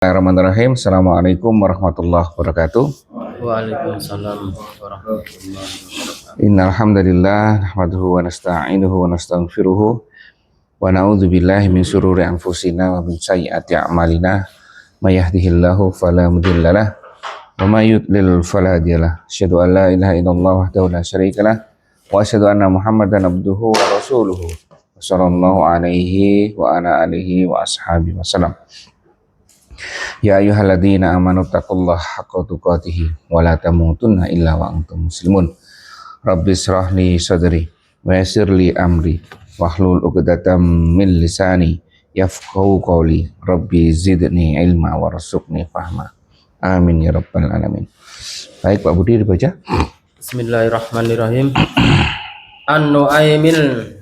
Bismillahirrahmanirrahim. Assalamualaikum warahmatullahi wabarakatuh. Waalaikumsalam warahmatullahi wabarakatuh. Innal hamdalillah nahmaduhu wa nasta'inuhu wa nastaghfiruhu wa na'udzu billahi min syururi anfusina wa min sayyiati a'malina. May yahdihillahu fala mudhillalah wa may yudlil fala hadiyalah. Asyhadu an la ilaha illallah wahdahu la syarikalah wa asyhadu anna Muhammadan abduhu wa rasuluhu. Sallallahu alaihi wa ala alihi wa ashabihi wasallam. Ya ayyuhalladzina amanu taqullaha haqqa tuqatih wa la tamutunna illa wa antum muslimun. Rabbi shrah li sadri wa yassir li amri wahlul 'uqdatam min lisani yafqahu qawli. Rabbi zidni ilma warzuqni fahma. Amin ya rabbal alamin. Baik Pak Budi dibaca. Bismillahirrahmanirrahim. An-Nu'aimil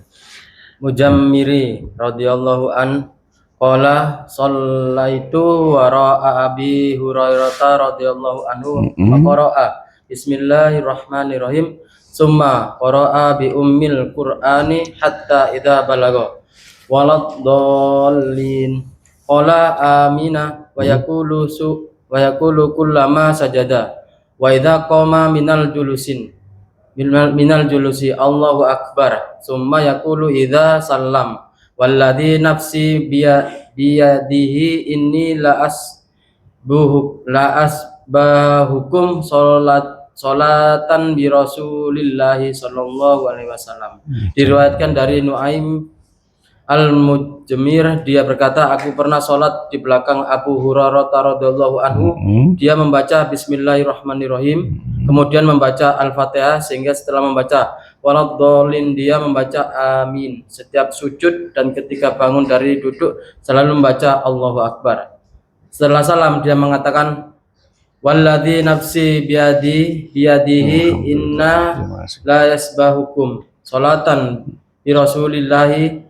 Mujammiri radhiyallahu an qala shallaitu wara'a Abi Hurairah radhiyallahu anhu wa qara'a Bismillahirrahmanirrahim summa qara'a bi ummil Qur'ani hatta idza balagha walad dallin qala amina wa yaqulu kullama sajada wa idza qama minal julusi Allahu akbar summa yaqulu idza sallam walladzi nafsi biyadihi inni la asbahukum salatan bi Rasulillahi sallallahu alaihi wasallam. Diriwayatkan dari Nuaim Al-Mujmir, dia berkata, aku pernah sholat di belakang Abu Hurairah radhiyallahu anhu. Dia membaca Bismillahirrahmanirrahim, kemudian membaca Al-Fatihah, sehingga setelah membaca waladhdallin dia membaca amin. Setiap sujud dan ketika bangun dari duduk selalu membaca Allahu Akbar. Setelah salam dia mengatakan walladzi nafsi biyadihi inna la yasbahukum salatan bi Rasulillahi,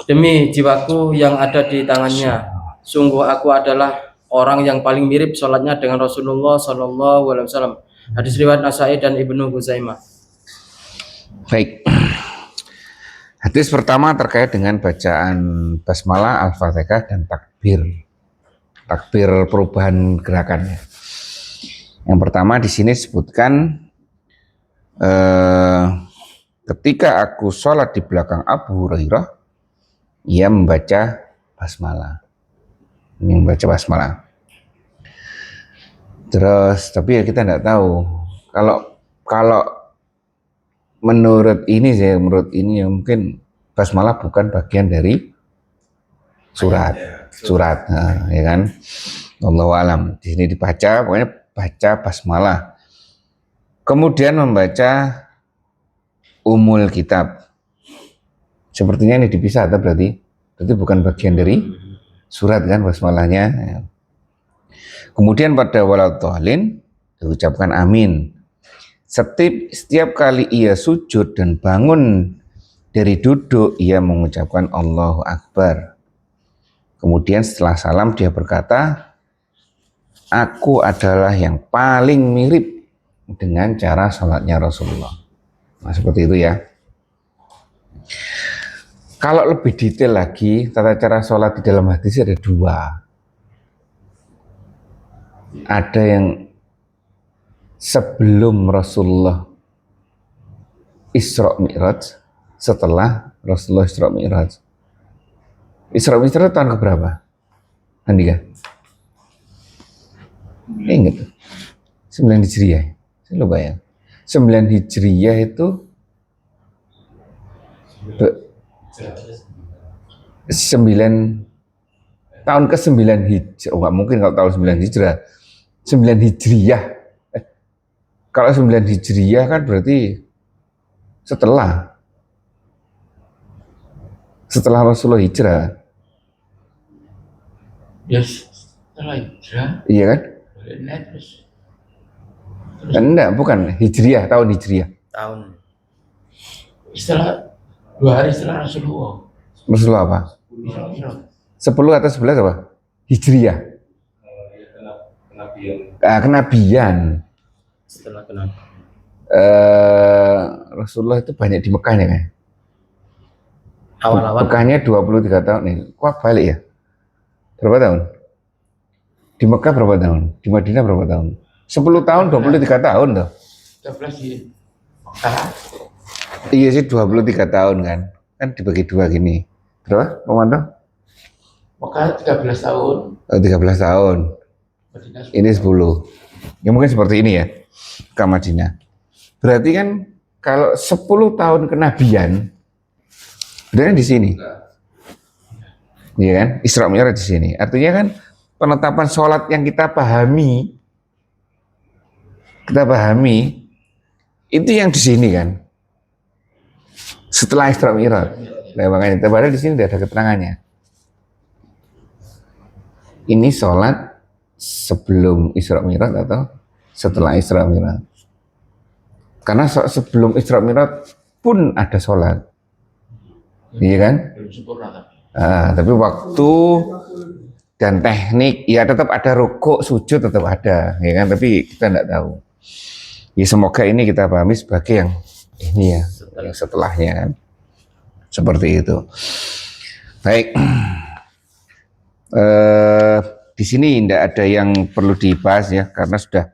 demi jiwaku yang ada di tangannya, sungguh aku adalah orang yang paling mirip sholatnya dengan Rasulullah Sallallahu Alaihi Wasallam. Hadis riwayat Nasai dan Ibnu Huzaimah. Baik. Hadis pertama terkait dengan bacaan basmalah, al-fatihah dan takbir. Takbir perubahan gerakannya. Yang pertama di sini disebutkan ketika aku sholat di belakang Abu Hurairah, ia membaca basmalah. Ini membaca basmalah. Terus, tapi ya kita tidak tahu. Kalau menurut ini ya mungkin basmalah bukan bagian dari surat, nah, ya kan? Wallahu alam. Di sini dibaca, pokoknya baca basmalah. Kemudian membaca umul kitab. Sepertinya ini dipisah, berarti bukan bagian dari surat kan basmalahnya. Kemudian pada waladhdallin diucapkan amin. Setiap kali ia sujud dan bangun dari duduk, ia mengucapkan Allahu Akbar. Kemudian setelah salam dia berkata, aku adalah yang paling mirip dengan cara salatnya Rasulullah. Nah, seperti itu ya. Kalau lebih detail lagi, tata cara sholat di dalam hadis ada dua. Ada yang sebelum Rasulullah Isra Mi'raj, setelah Rasulullah Isra Mi'raj. Isra Mi'raj tahun keberapa? Andika? Ingat? 9 Hijriah. Saya lupa ya. 9 Hijriah itu 9 tahun ke-9 Hijrah. Oh, nggak mungkin kalau tahun 9 Hijrah. 9 Hijriah. Kalau 9 Hijriah kan berarti setelah Rasulullah hijrah. Yes, setelah hijrah. Iya kan? Terus. Enggak, bukan Hijriah, tahun Hijriah. Tahun. Setelah 2 hari setelah Rasulullah. Rasulullah apa? 10 atau 11 apa? Hijriah. Kenabian. Setelah kenabian. Rasulullah itu banyak di Mekah ya kan? Awal-awal. Mekahnya 23 tahun nih. Kok balik ya? Berapa tahun? Di Mekah berapa tahun? Di Madinah berapa tahun? 10 tahun, 23 tahun tuh. 13 di Mekah. Iya sih 23 tahun kan. Kan dibagi dua gini. Berapa, Pak Manto? Mekah 13 tahun. 13 tahun. Madinah Ini 10. Ya mungkin seperti ini ya. Ke Madinah. Berarti kan kalau 10 tahun kenabian, berarti di sini. Iya kan? Isra Mi'raj di sini. Artinya kan penetapan sholat yang kita pahami itu yang di sini kan. Setelah Isra Mi'raj. Nah, makanya padahal di sini tidak ada keterangannya. Ini sholat sebelum Isra Mi'raj atau setelah Isra Mi'raj. Karena sebelum Isra Mi'raj pun ada sholat. Iya kan? belum sempurna tapi. Tapi waktu dan teknik ya tetap ada, rukuk sujud tetap ada, ya kan, tapi kita tidak tahu. Ya semoga ini kita pahami sebagai yang ini ya, yang setelahnya kan, seperti itu. Baik, di sini tidak ada yang perlu dibahas ya, karena sudah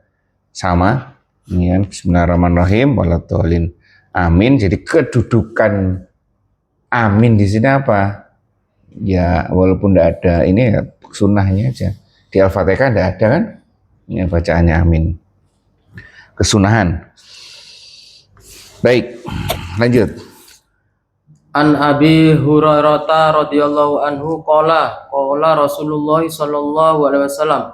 sama. Ini kan, Bismillahirrahmanirrahim, waladhdallin, amin. Jadi kedudukan amin di sini apa? Ya walaupun tidak ada ini ya, sunnahnya aja. Di Al-Fatihah tidak ada kan? Ini bacaannya amin. Kesunahan. Baik, lanjut. An Abi Hurairah radhiyallahu anhu qala Rasulullah sallallahu alaihi wasallam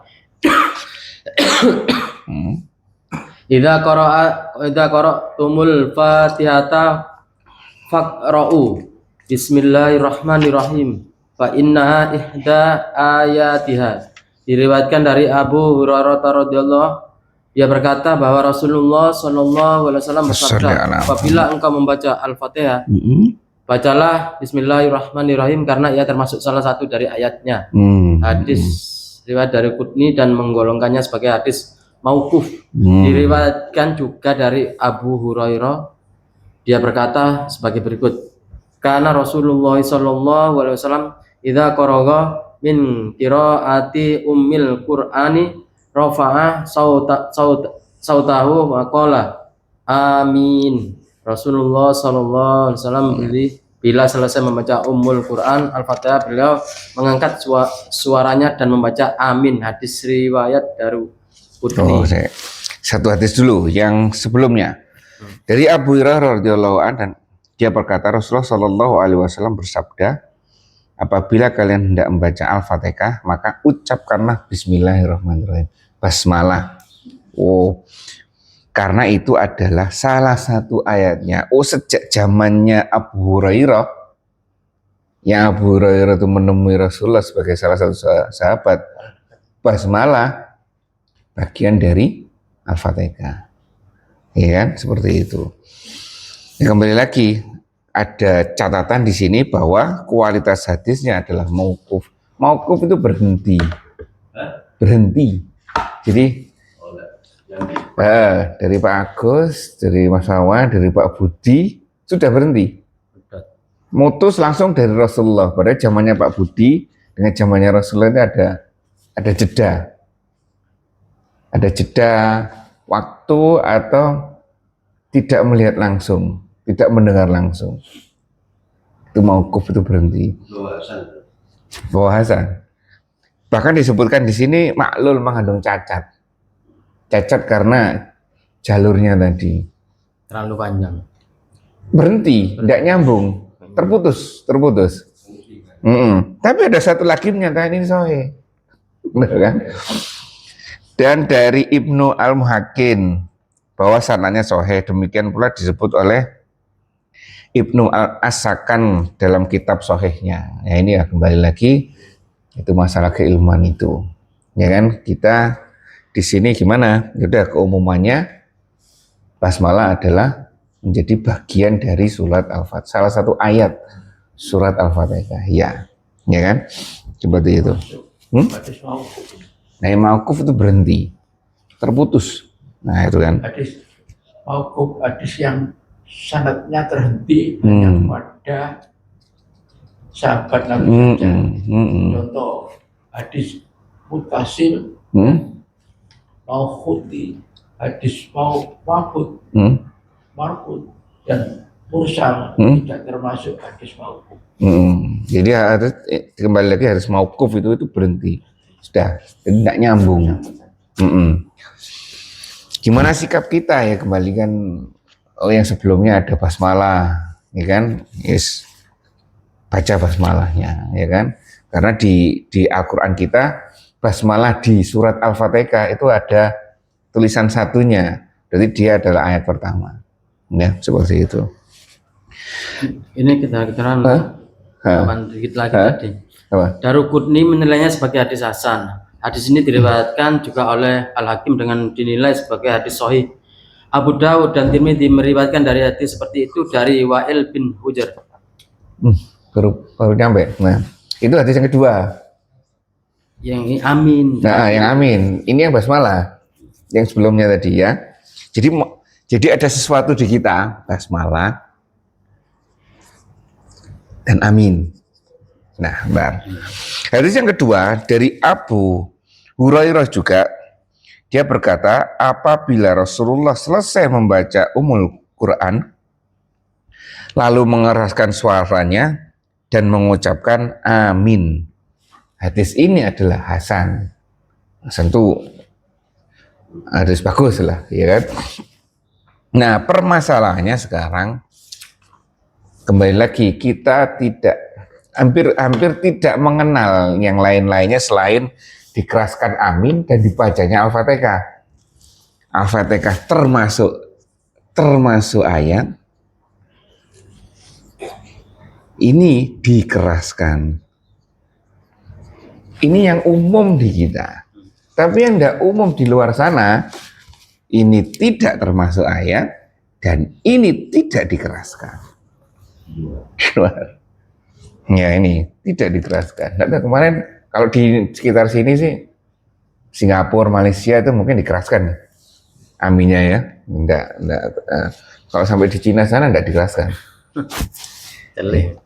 idza qara'tumul Fatihata faqra'u Bismillahirrahmanirrahim fa innaha ihda ayatiha. Diriwayatkan dari Abu Hurairah radhiyallahu, dia berkata bahwa Rasulullah sallallahu alaihi wasallam bersabda, apabila engkau membaca Al-Fatihah, bacalah Bismillahirrahmanirrahim karena ia termasuk salah satu dari ayatnya. Hadis riwayat dari Qutni dan menggolongkannya sebagai hadis mauquf. Diriwayatkan juga dari Abu Hurairah, dia berkata sebagai berikut, karena Rasulullah sallallahu alaihi wasallam idza qaragha min qiraati ummil Qur'ani rafa'a sautahu wa qala amin. Rasulullah sallallahu alaihi wasallam bila selesai membaca Ummul Quran Al-Fatihah, beliau mengangkat suaranya dan membaca amin. Hadis riwayat dari Qutni. Satu hadis dulu yang sebelumnya. Dari Abu Hurairah radhiyallahu anhu, dan dia berkata Rasulullah sallallahu alaihi wasallam bersabda, apabila kalian hendak membaca Al-Fatihah, maka ucapkanlah Bismillahirrahmanirrahim, basmalah. Karena itu adalah salah satu ayatnya. Sejak zamannya Abu Hurairah, yang Abu Hurairah itu menemui Rasulullah sebagai salah satu sahabat, basmalah bagian dari Al-Fatihah. Ya kan, seperti itu. Ya, kembali lagi ada catatan di sini bahwa kualitas hadisnya adalah mauquf. Mauquf itu berhenti. Jadi dari Pak Agus, dari Mas Wawan, dari Pak Budi sudah berhenti. Mutus langsung dari Rasulullah. Pada zamannya Pak Budi dengan zamannya Rasulullah itu ada jeda. Ada jeda waktu atau tidak melihat langsung, tidak mendengar langsung. Itu mauquf, itu berhenti. Bahasan. Bahkan disebutkan di sini maklul mengandung cacat. Cacat karena jalurnya tadi Terlalu panjang. berhenti, tidak nyambung, terputus. Tapi ada satu lagi menyatakan ini sahih. Benar kan? Dan dari Ibnu Al-Muhaqin bahwa sanadnya sahih, demikian pula disebut oleh Ibnu Al-Asakan dalam kitab sahihnya. Ya ini ya, kembali lagi itu masalah keilmuan itu. Ya kan, kita di sini gimana? Udah keumumannya basmalah adalah menjadi bagian dari surat Al-Fatihah, salah satu ayat surat Al-Fatihah. Ya kan? Seperti itu. Hadis mauquf. Nah, yang mauquf itu berhenti, terputus. Nah, itu kan. Hadis mauquf, hadis yang sanadnya terhenti hanya pada sahabat Nabi saja. Contoh hadis mutasil Maukhudi, hadis maukhud, Hmm? marfud dan mursal tidak termasuk hadis maukhud. Jadi harus kembali lagi harus mauquf itu berhenti. Sudah, tidak nyambung. Gimana sikap kita ya, kembalikan yang sebelumnya ada basmalah, ya kan? Yes. Baca basmalahnya, ya kan? Karena di Al-Qur'an kita basmalah di surat Al-Fatihah itu ada tulisan satunya. Jadi dia adalah ayat pertama. Ya, seperti itu. Ini kita tambahan dikit lagi tadi. Apa? Daruqutni menilainya sebagai hadis hasan. Hadis ini diriwayatkan juga oleh Al-Hakim dengan dinilai sebagai hadis sahih. Abu Dawud dan Tirmidzi meriwayatkan dari hadis seperti itu dari Wa'il bin Hujr. Baru nyampe. Nah, itu hadis yang kedua. Yang ini amin. Nah, yang amin. Ini yang basmalah. Yang sebelumnya tadi ya. Jadi ada sesuatu di kita, basmalah dan amin. Nah, bentar. Hadis yang kedua dari Abu Hurairah juga, dia berkata, apabila Rasulullah selesai membaca Quran, lalu mengeraskan suaranya dan mengucapkan amin. Hadis ini adalah hasan. Hasan itu hadis bagus lah, ya kan? Nah, permasalahannya sekarang kembali lagi kita hampir tidak mengenal yang lain-lainnya selain dikeraskan amin dan dibacanya Al-Fatihah. Al-Fatihah termasuk ayat ini dikeraskan. Ini yang umum di kita. Tapi yang tidak umum di luar sana, ini tidak termasuk ayat dan ini tidak dikeraskan. Ya, ini tidak dikeraskan. Nah, kemarin kalau di sekitar sini sih Singapura, Malaysia itu mungkin dikeraskan aminnya ya. Enggak, kalau sampai di Cina sana enggak dikeraskan.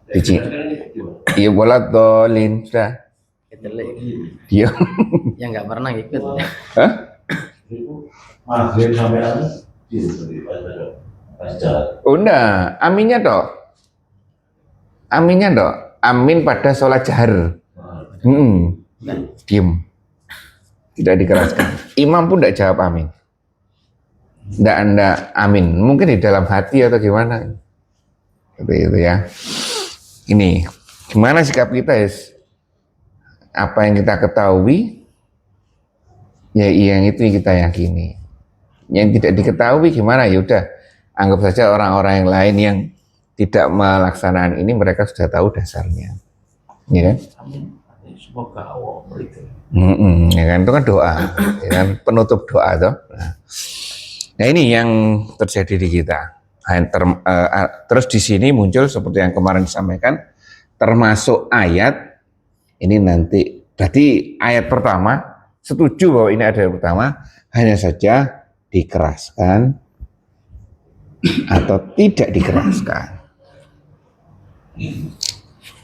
Di Cina. Iya, bola dolin sudah. Iya. Yang nggak pernah ikut. Hah? Oh enggak, aminnya toh. Aminnya toh. Amin pada sholat jahar. Diam. Tidak dikeraskan. Imam pun tidak jawab amin. Tidak amin. Mungkin di dalam hati atau gimana. Seperti itu ya. Ini. Gimana sikap kita, Is? Apa yang kita ketahui, ya yang itu yang kita yakini. Yang tidak diketahui gimana? Ya udah, anggap saja orang-orang yang lain yang tidak melaksanakan ini, mereka sudah tahu dasarnya, ya kan? Semoga Allah berikan. Ya kan, itu kan doa, ya kan? Penutup doa toh. Nah ini yang terjadi di kita. Terus di sini muncul seperti yang kemarin disampaikan, termasuk ayat ini nanti. Berarti ayat pertama setuju bahwa ini ada yang pertama, hanya saja dikeraskan atau tidak dikeraskan.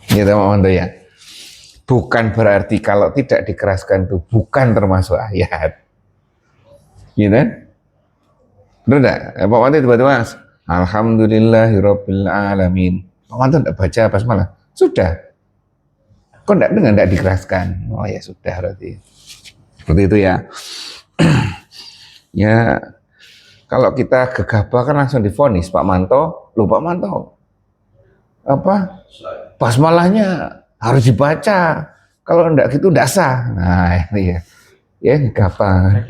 Ya teman-teman ya. Bukan berarti kalau tidak dikeraskan itu bukan termasuk ayat. Gitu kan? Betul enggak? Pak Wanti tiba-tiba alhamdulillahirabbil alamin. Pak Wanti enggak baca basmalah. Sudah. Kok enggak dikeraskan? Oh ya sudah berarti. Seperti itu ya. Ya, kalau kita gegabah kan langsung divonis Pak Manto. Loh Pak Manto, apa basmalahnya harus dibaca, kalau enggak gitu enggak sah. Nah ini ya gegabah.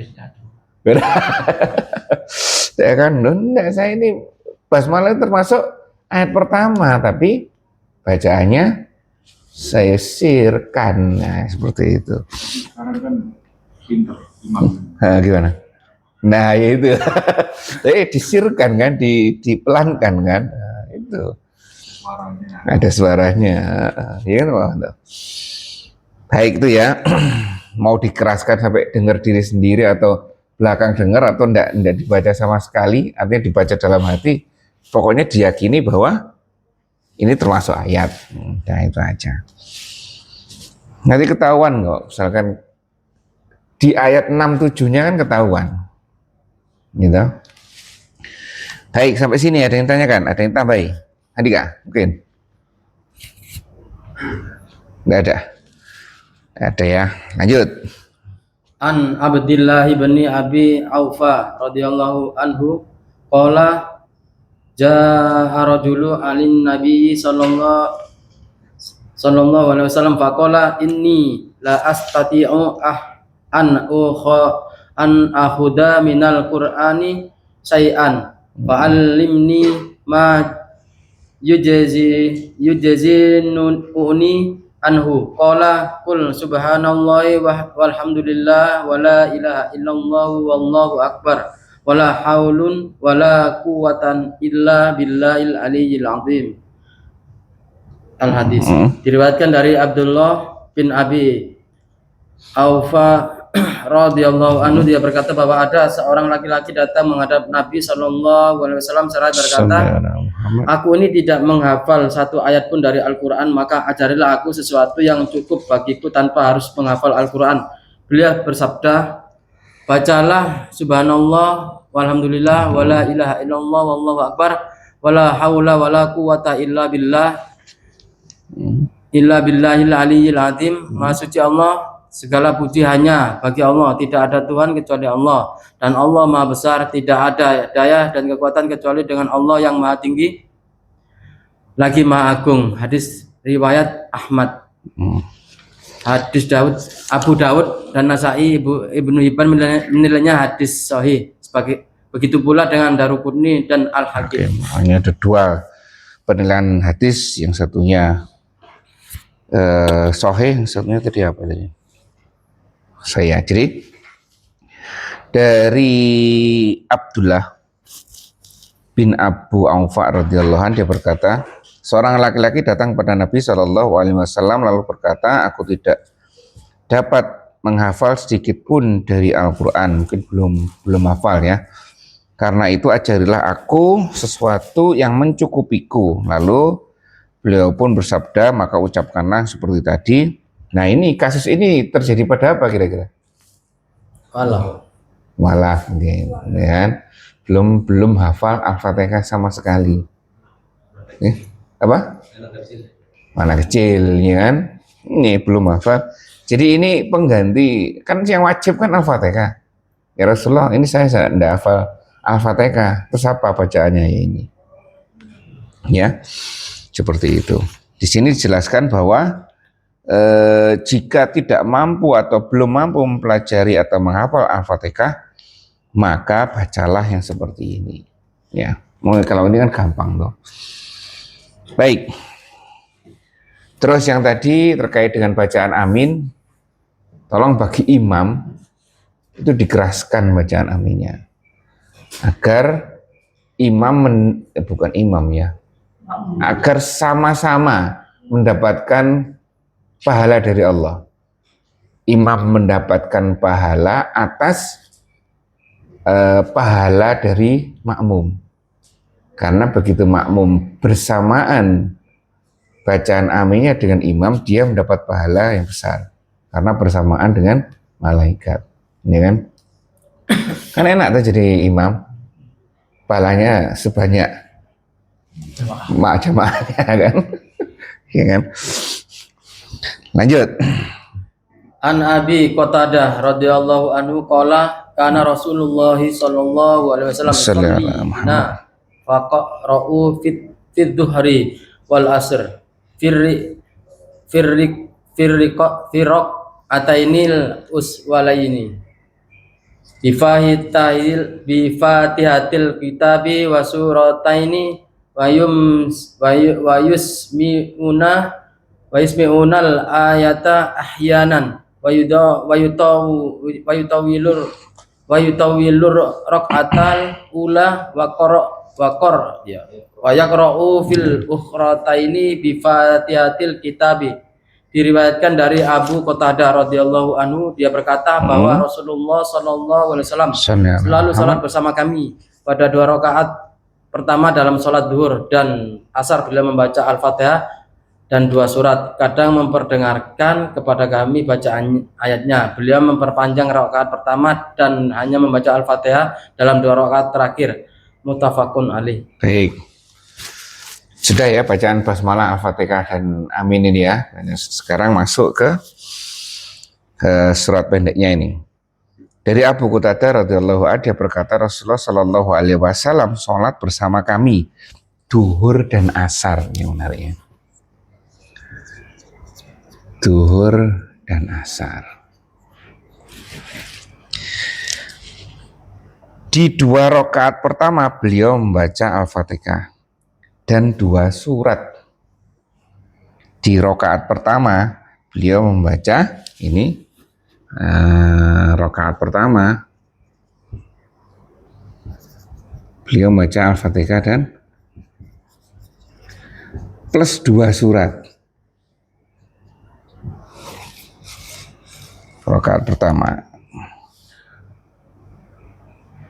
Ya kan, enggak, saya ini basmalah termasuk ayat pertama, tapi bacaannya saya sirkan. Nah, seperti itu. Sekarang kan pinter imam. Gimana? Nah ya itu. Disirkan kan, dipelankan kan. Nah, itu. Ada suaranya. Ya kan, Pak? Baik itu ya. Mau dikeraskan sampai dengar diri sendiri atau belakang dengar atau enggak dibaca sama sekali, artinya dibaca dalam hati, pokoknya diyakini bahwa ini termasuk ayat. Nah itu aja. Nanti ketahuan kok, misalkan di ayat 6-7-nya kan ketahuan. Gitu. Baik, sampai sini ada yang tanyakan, ada yang tambahin. Andika, mungkin? Enggak ada. Ada ya. Lanjut. An Abdillah bin Abi Aufa radhiyallahu anhu qala jaa rajulu alin nabi sallallahu alaihi wasallam faqala inni la astati'u an akhuda minal qur'ani syai'an fa'allimni ma yujzinuni anhu qala qul subhanallahi walhamdulillah wala ilaha illallah wallahu akbar wala haulun wala quwatan illa billahil aliyyil azim. Al hadis diriwayatkan dari Abdullah bin Abi Aufa radhiyallahu anhu, dia berkata bahwa ada seorang laki-laki datang menghadap Nabi sallallahu alaihi wasallam seraya berkata, aku ini tidak menghafal satu ayat pun dari Al-Quran, maka ajarilah aku sesuatu yang cukup bagiku tanpa harus menghafal Al-Quran. Beliau bersabda, bacalah subhanallah walhamdulillah wala ilaha illallah wallahu akbar wala haula wala quwata illa billahil aliyyil azim. Maha suci Allah, segala puji hanya bagi Allah, tidak ada Tuhan kecuali Allah, dan Allah maha besar, tidak ada daya dan kekuatan kecuali dengan Allah yang maha tinggi lagi maha agung. Hadis riwayat Ahmad. Hadis Abu Daud dan Nasai, Ibnu Hibban menilainya hadis sahih. Begitu pula dengan Daruqutni dan Al-Hakim. Hanya ada dua penilaian hadis, yang satunya sahih, yang satunya tadi apa tadi? Saya jadi dari Abdullah bin Abu Aufa radhiyallahu anhu, dia berkata, seorang laki-laki datang pada Nabi SAW lalu berkata, aku tidak dapat menghafal sedikit pun dari Al-Quran. Mungkin belum hafal ya. Karena itu ajarilah aku sesuatu yang mencukupiku. Lalu beliau pun bersabda, maka ucapkanlah seperti tadi. Nah, ini kasus ini terjadi pada apa kira-kira? Walaf, kan? Belum hafal Al-Fatihah sama sekali. Apa? Mana kecil, ya kan? Ini belum hafal. Jadi ini pengganti, kan yang wajib kan Al-Fatihah. Ya Rasulullah, ini saya tidak hafal Al-Fatihah. Terus apa bacaannya ini? Ya, seperti itu. Di sini dijelaskan bahwa jika tidak mampu atau belum mampu mempelajari atau menghafal Al-Fatihah, maka bacalah yang seperti ini. Ya, kalau ini kan gampang loh. Baik. Terus yang tadi terkait dengan bacaan amin, tolong bagi imam itu dikeraskan bacaan aminnya, agar bukan imam ya, agar sama-sama mendapatkan pahala dari Allah. Imam mendapatkan pahala atas pahala dari makmum. Karena begitu makmum bersamaan bacaan aminnya dengan imam, dia mendapat pahala yang besar. Karena bersamaan dengan malaikat. Ya kan? Kan enak tuh jadi imam. Pahalanya sebanyak jamaahnya kan? Ya kan? Lanjut. An Abi Qatadah radhiyallahu anhu qala kana Rasulullah sallallahu alaihi wasallam faqra'u fi dhuhri wal asr firriq atainil uswalaini bifatihatil kitabi wa surataini wa yusmi'unal ayata ahyanan wa yutawilur raqatal ula wa yaqra'u fil ukhrataini bi fatihatil kitabi. Diriwayatkan dari Abu Qatadah radhiyallahu anhu, dia berkata bahwa Rasulullah sallallahu alaihi wasallam selalu salat bersama kami pada 2 rakaat pertama dalam salat zuhur dan asar. Beliau membaca Al-Fatihah dan 2 surat. Kadang memperdengarkan kepada kami bacaan ayatnya. Beliau memperpanjang rakaat pertama dan hanya membaca Al-Fatihah dalam 2 rakaat terakhir. Muttafaqun alaih. Baik. Sudah ya bacaan basmalah, Al-Fatihah dan Amin ini ya. Sekarang masuk ke surat pendeknya ini. Dari Abu Qatadah radhiyallahu anhu, dia berkata Rasulullah Shallallahu alaihi wasallam sholat bersama kami duhur dan asar. Ini menariknya. Duhur dan asar. Di 2 rakaat pertama beliau membaca Al-Fatihah dan 2 surat. Di rakaat pertama beliau membaca ini rakaat pertama beliau membaca Al-Fatihah dan plus 2 surat. Rakaat pertama.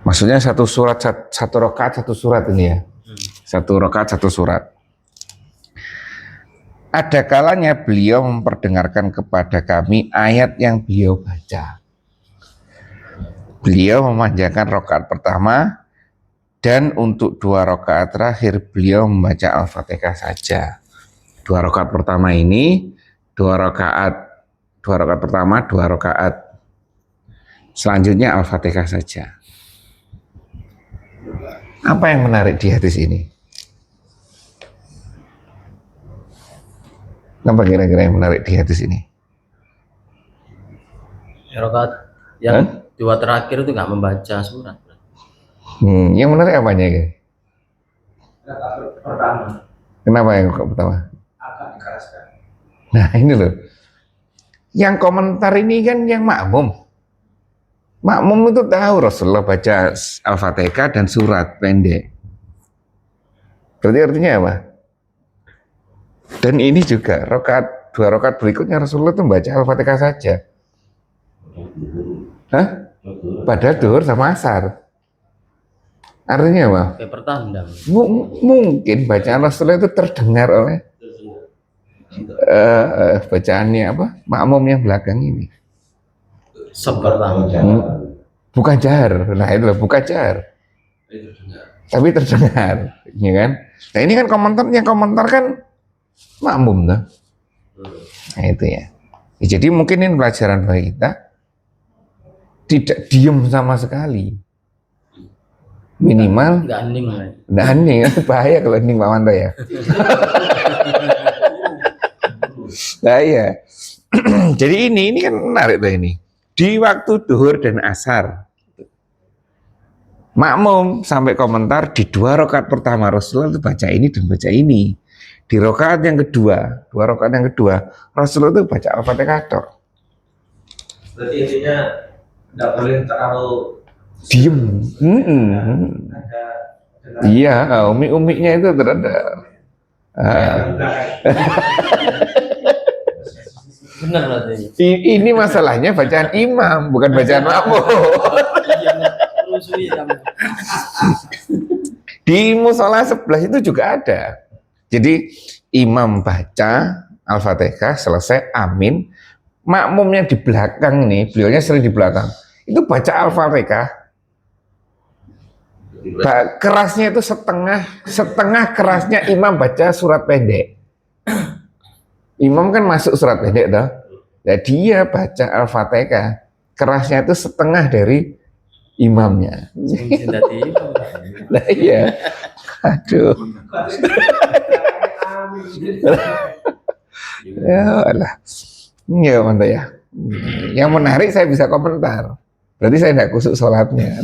Maksudnya 1 surat, 1 rakaat 1 surat ini ya. 1 rakaat 1 surat. Ada kalanya beliau memperdengarkan kepada kami ayat yang beliau baca. Beliau memanjangkan rakaat pertama dan untuk 2 rakaat terakhir beliau membaca Al-Fatihah saja. 2 rakaat pertama ini 2 rakaat pertama 2 rakaat. Selanjutnya Al-Fatihah saja. Apa yang menarik di hadis ini? Apa kira-kira yang menarik di hadis ini? Rakaat yang 2 terakhir itu nggak membaca surat. Yang menarik apanya ya? Rakaat pertama Kenapa yang pertama? agak dikeraskan. Nah ini loh. Yang komentar ini kan yang makmum. Makmum itu tahu Rasulullah baca Al-Fatihah dan surat pendek. Berarti artinya apa? Dan ini juga 2 rakaat berikutnya Rasulullah itu membaca Al-Fatihah saja. Hah? Padahal duhur sama asar. Artinya apa? Kayak pertanda. Mungkin bacaan Rasulullah itu terdengar oleh bacaannya apa? Makmum yang belakang ini. Sepertanda. Bukan jahar. Nah itu bukan jahar. Tapi terdengar, ya kan? Nah ini kan komentar kan makmum tuh. Nah itu ya. Jadi mungkin ini pelajaran bagi kita, tidak diem sama sekali. Minimal Nggak hening lah. nggak hening, bahaya kalau hening Pak Manto ya. Bahaya. Jadi ini kan menarik tuh ini. Di waktu duhur dan asar, makmum sampai komentar di 2 rakaat pertama Rasulullah itu baca ini dan baca ini. Di rakaat yang kedua, 2 rakaat yang kedua, Rasulullah itu baca Al-Fatihah tok. Berarti intinya nggak boleh terlalu Diem. ada Iya, umi-uminya itu terada. Benar berarti. Ini masalahnya bacaan imam, bukan bacaan makmum. Di musola sebelah itu juga ada. Jadi imam baca Al-Fatihah selesai amin, makmumnya di belakang nih, beliaunya sering di belakang. Itu baca Al-Fatihah. Kerasnya itu setengah kerasnya imam baca surat pendek. Imam kan masuk surat pendek toh. Nah, dia baca Al-Fatihah. Kerasnya itu setengah dari imamnya. Nah iya. Aduh. Ya Allah. Ya mantap ya. Yang menarik saya bisa komentar. Berarti saya tidak kusuk sholatnya.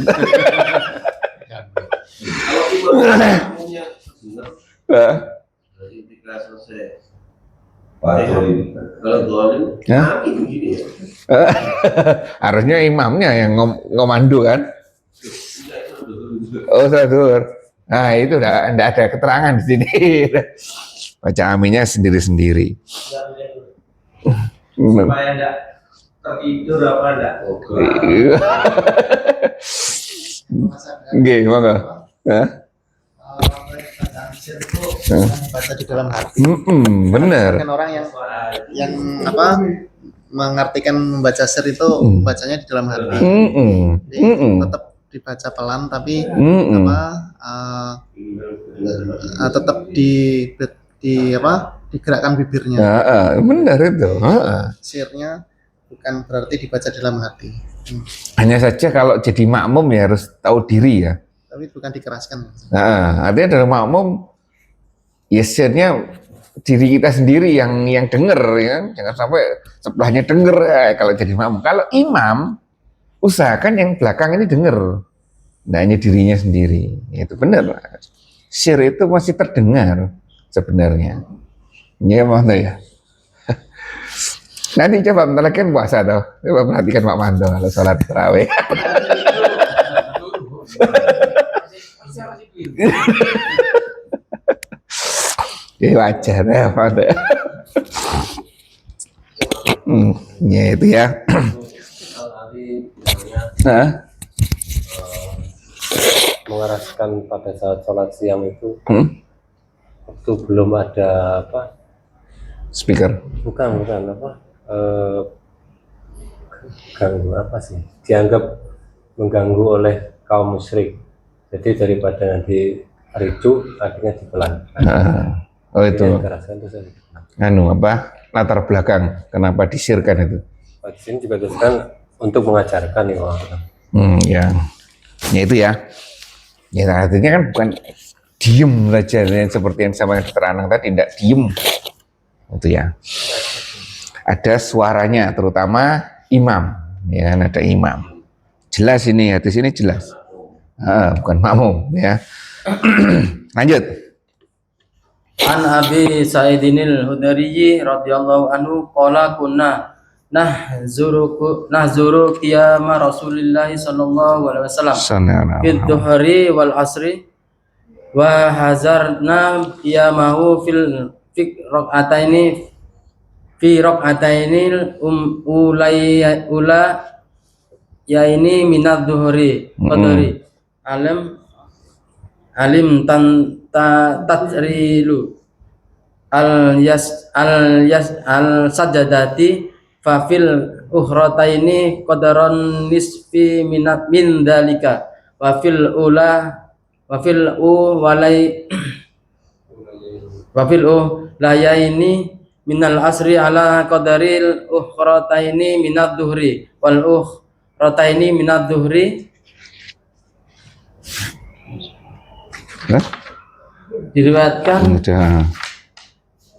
kalau imamnya benar dari ketika selesai kalau dolim Hah? begini ya Harusnya imamnya yang ngomando kan. Oh sadur. Nah itu enggak ada keterangan di sini. Baca aminnya sendiri-sendiri. supaya enggak tertidur apa enggak Nggih, monggo. Hah? Pada itu baca di dalam hati. Bener. Kan orang yang apa mengartikan membaca sir itu bacanya di dalam hati. Jadi, tetap dibaca pelan tapi apa tetap di apa digerakkan bibirnya. Benar itu. Sirnya bukan berarti dibaca dalam hati. Hanya saja kalau jadi makmum ya harus tahu diri ya. Tapi bukan dikeraskan. Artinya dalam makmum ya sirnya diri kita sendiri yang denger ya, jangan sampai sebelahnya denger kalau jadi makmum. Kalau imam usahakan yang belakang ini denger. Nah ini dirinya sendiri. Itu benar. Sir itu masih terdengar sebenarnya. Ya mana ya. Nanti coba bentar lagi kan puasa tuh. Coba perhatikan Pak Mando kalau sholat tarawih. Ya wajar ya Pak Mando. Ya itu ya. Mengarahkan pada saat sholat siang itu waktu belum ada apa Speaker. bukan apa ganggu apa sih dianggap mengganggu oleh kaum musyrik, jadi daripada nanti ricu akhirnya dipelankan. Oh itu Dikeraskan itu saja. apa latar belakang kenapa disirkan itu. Di sini juga disebutkan untuk mengajarkan ya orang. Ya itu ya artinya kan bukan diem saja seperti yang sama keterangan tadi, tidak diem itu ya, ada suaranya terutama imam ya kan, ada imam jelas ini ya, di sini jelas bukan makmum ya. Lanjut. An Abi Sa'idinil Hudari radhiyallahu anhu qala kunna nahzuru qiyama Rasulillah sallallahu alaihi wasallam fid dhuhri wal asri wa hazarna qiyamahu fi raq'ataini ula ya ini minadz dhuhri qadari alim tajrilu al sajadati fafil ukhrataini qadaran nisfi min dalika wafil layaini minal asri ala qadaril ukhrataini minad dhuhri wal ukhrataini minad dhuhri. Diriwayatkan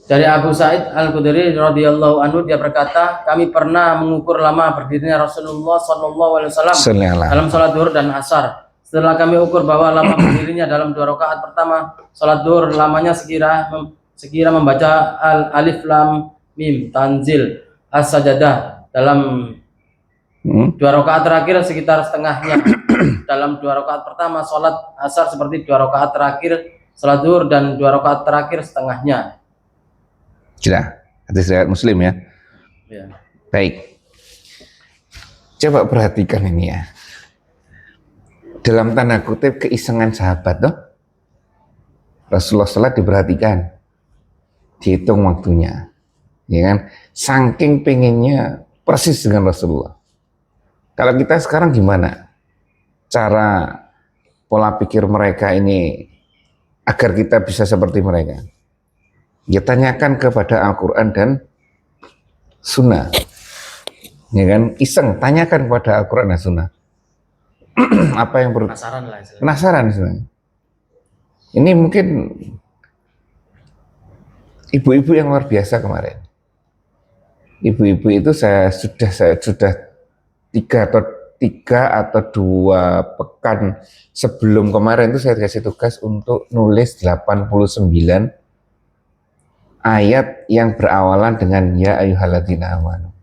dari Abu Sa'id Al-Khudri radhiyallahu anhu, dia berkata, kami pernah mengukur lama berdirinya Rasulullah sallallahu alaihi wasallam dalam salat zuhur dan asar. Setelah kami ukur bahwa lama berdirinya dalam 2 rakaat pertama salat zuhur lamanya sekira membaca alif lam mim tanzil as-sajadah dalam 2 rakaat terakhir sekitar setengahnya. Dalam 2 rakaat pertama salat asar seperti 2 rakaat terakhir salat zuhur dan 2 rakaat terakhir setengahnya. Sudah, hadis riwayat Muslim ya. Baik. Coba perhatikan ini ya. Dalam tanda kutip keisengan sahabat tuh. Rasulullah SAW diperhatikan. Dihitung waktunya. Ya kan? Saking pengennya persis dengan Rasulullah. Kalau kita sekarang gimana? Cara pola pikir mereka ini agar kita bisa seperti mereka. Ya tanyakan kepada Al-Quran dan Sunnah, ya kan, iseng tanyakan kepada Al-Quran dan Sunnah. Apa yang perlu? Penasaran sebenarnya. Ini mungkin ibu-ibu yang luar biasa kemarin. Ibu-ibu itu saya sudah 3 atau 2 pekan sebelum kemarin itu saya dikasih tugas untuk nulis 89 ayat yang berawalan dengan ya ayyuhalladzina amanu.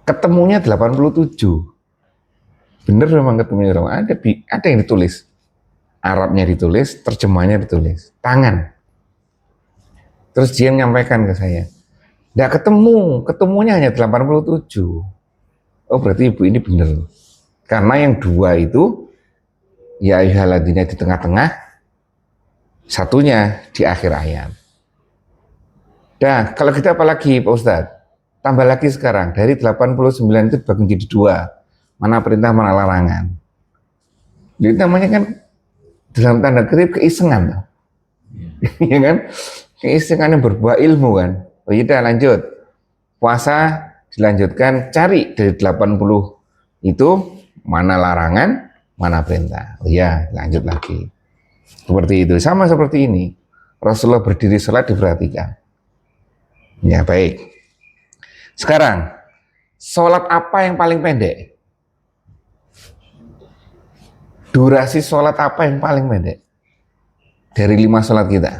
Ketemunya 87. Bener memang ketemunya ada yang ditulis. Arabnya ditulis, terjemahnya ditulis. Tangan. Terus dia menyampaikan ke saya. Nggak ketemunya hanya 87. Oh berarti ibu ini bener. Karena yang 2 itu ya ayyuhalladzina di tengah-tengah, Satunya di akhir ayat. Nah, kalau kita apalagi Pak Ustadz, tambah lagi sekarang, dari 89 itu dibagi jadi 2. Mana perintah, mana larangan. Itu namanya kan dalam tanda kutip keisengan. Iya kan? Keisengan yang berbuah ilmu kan. Oh iya, lanjut. Puasa dilanjutkan, cari dari 80 itu mana larangan, mana perintah. Oh iya, lanjut lagi. Seperti itu, sama seperti ini. Rasulullah berdiri sholat diperhatikan. Ya baik. Sekarang, sholat apa yang paling pendek? Durasi sholat apa yang paling pendek? Dari 5 sholat kita?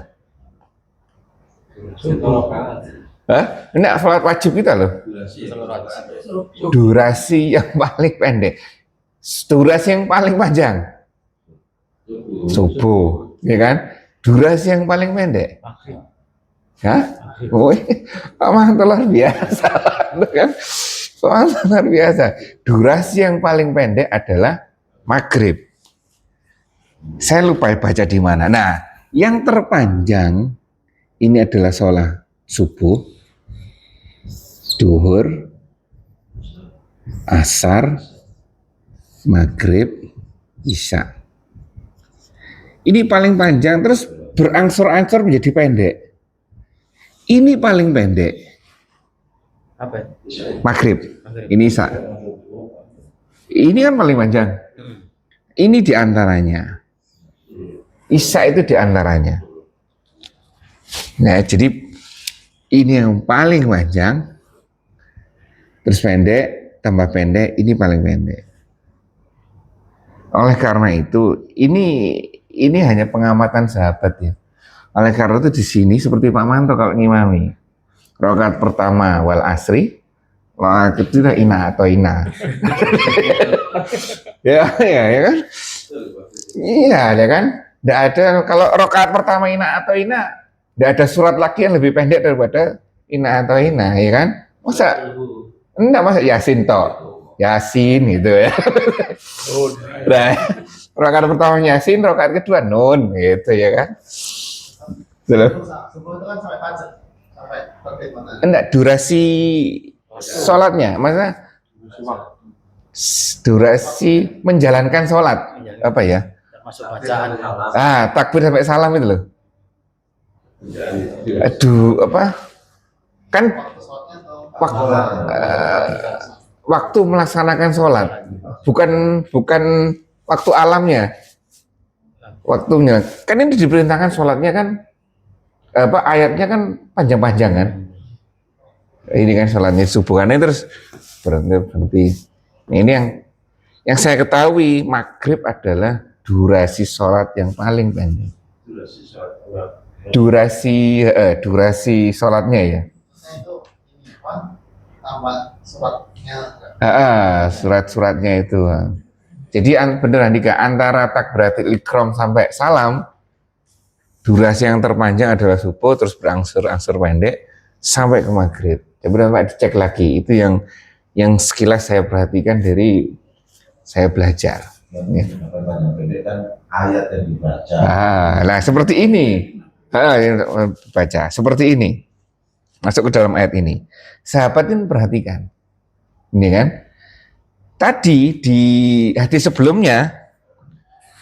Hah? Enggak, sholat wajib kita loh. Durasi yang paling pendek. Durasi yang paling panjang? Subuh, ya kan? Durasi yang paling pendek? Hah? Woi, pemahaman luar biasa, kan? Pemahaman luar biasa. Durasi yang paling pendek adalah maghrib. Saya lupa baca di mana. Nah, yang terpanjang ini adalah sholat subuh, duhur, asar, maghrib, isya. Ini paling panjang, terus berangsur-angsur menjadi pendek. Ini paling pendek. Apa? Maghrib. Ini isya. Ini kan paling panjang. Ini diantaranya. Isya itu diantaranya. Nah, jadi ini yang paling panjang, terus pendek, tambah pendek, ini paling pendek. Oleh karena itu, ini hanya pengamatan sahabat ya. Oleh karena itu di sini seperti Pak Manto kalau ngimami. Rakaat pertama wal asri, rakaat kedua ina atau ina. ya kan? Iya, ya kan? Tidak ada, kalau rakaat pertama ina atau ina, tidak ada surat lagi yang lebih pendek daripada ina atau ina, ya kan? Masa Yasin toh? Yasin gitu ya. Nah, rakaat pertama Yasin, rakaat kedua Nun gitu ya kan. Subuh itu kan sampai fajr, sampai terbit matahari. Enggak, durasi sholatnya, maksudnya durasi menjalankan sholat, apa ya? Termasuk bacaan. Takbir sampai salam itu loh. Aduh, apa? Kan waktu melaksanakan sholat, bukan waktu alamnya, waktunya. Kan ini diperintahkan sholatnya kan, ayatnya kan panjang-panjang kan. Ini kan sholatnya subuh kan, terus berhenti. Ini yang saya ketahui maghrib adalah durasi sholat yang paling pendek. Durasi sholatnya ya. Itu ini apa? Tambah suratnya. Surat-suratnya itu. Jadi beneran Dika, antara takbiratul ihram sampai salam, durasi yang terpanjang adalah subuh, terus berangsur-angsur pendek sampai ke maghrib. Coba Pak dicek lagi, itu yang sekilas saya perhatikan dari saya belajar. Ya. Ayat yang dibaca. Nah seperti ini, baca seperti ini, masuk ke dalam ayat ini. Sahabat ini perhatikan, ini kan. Tadi di hadis sebelumnya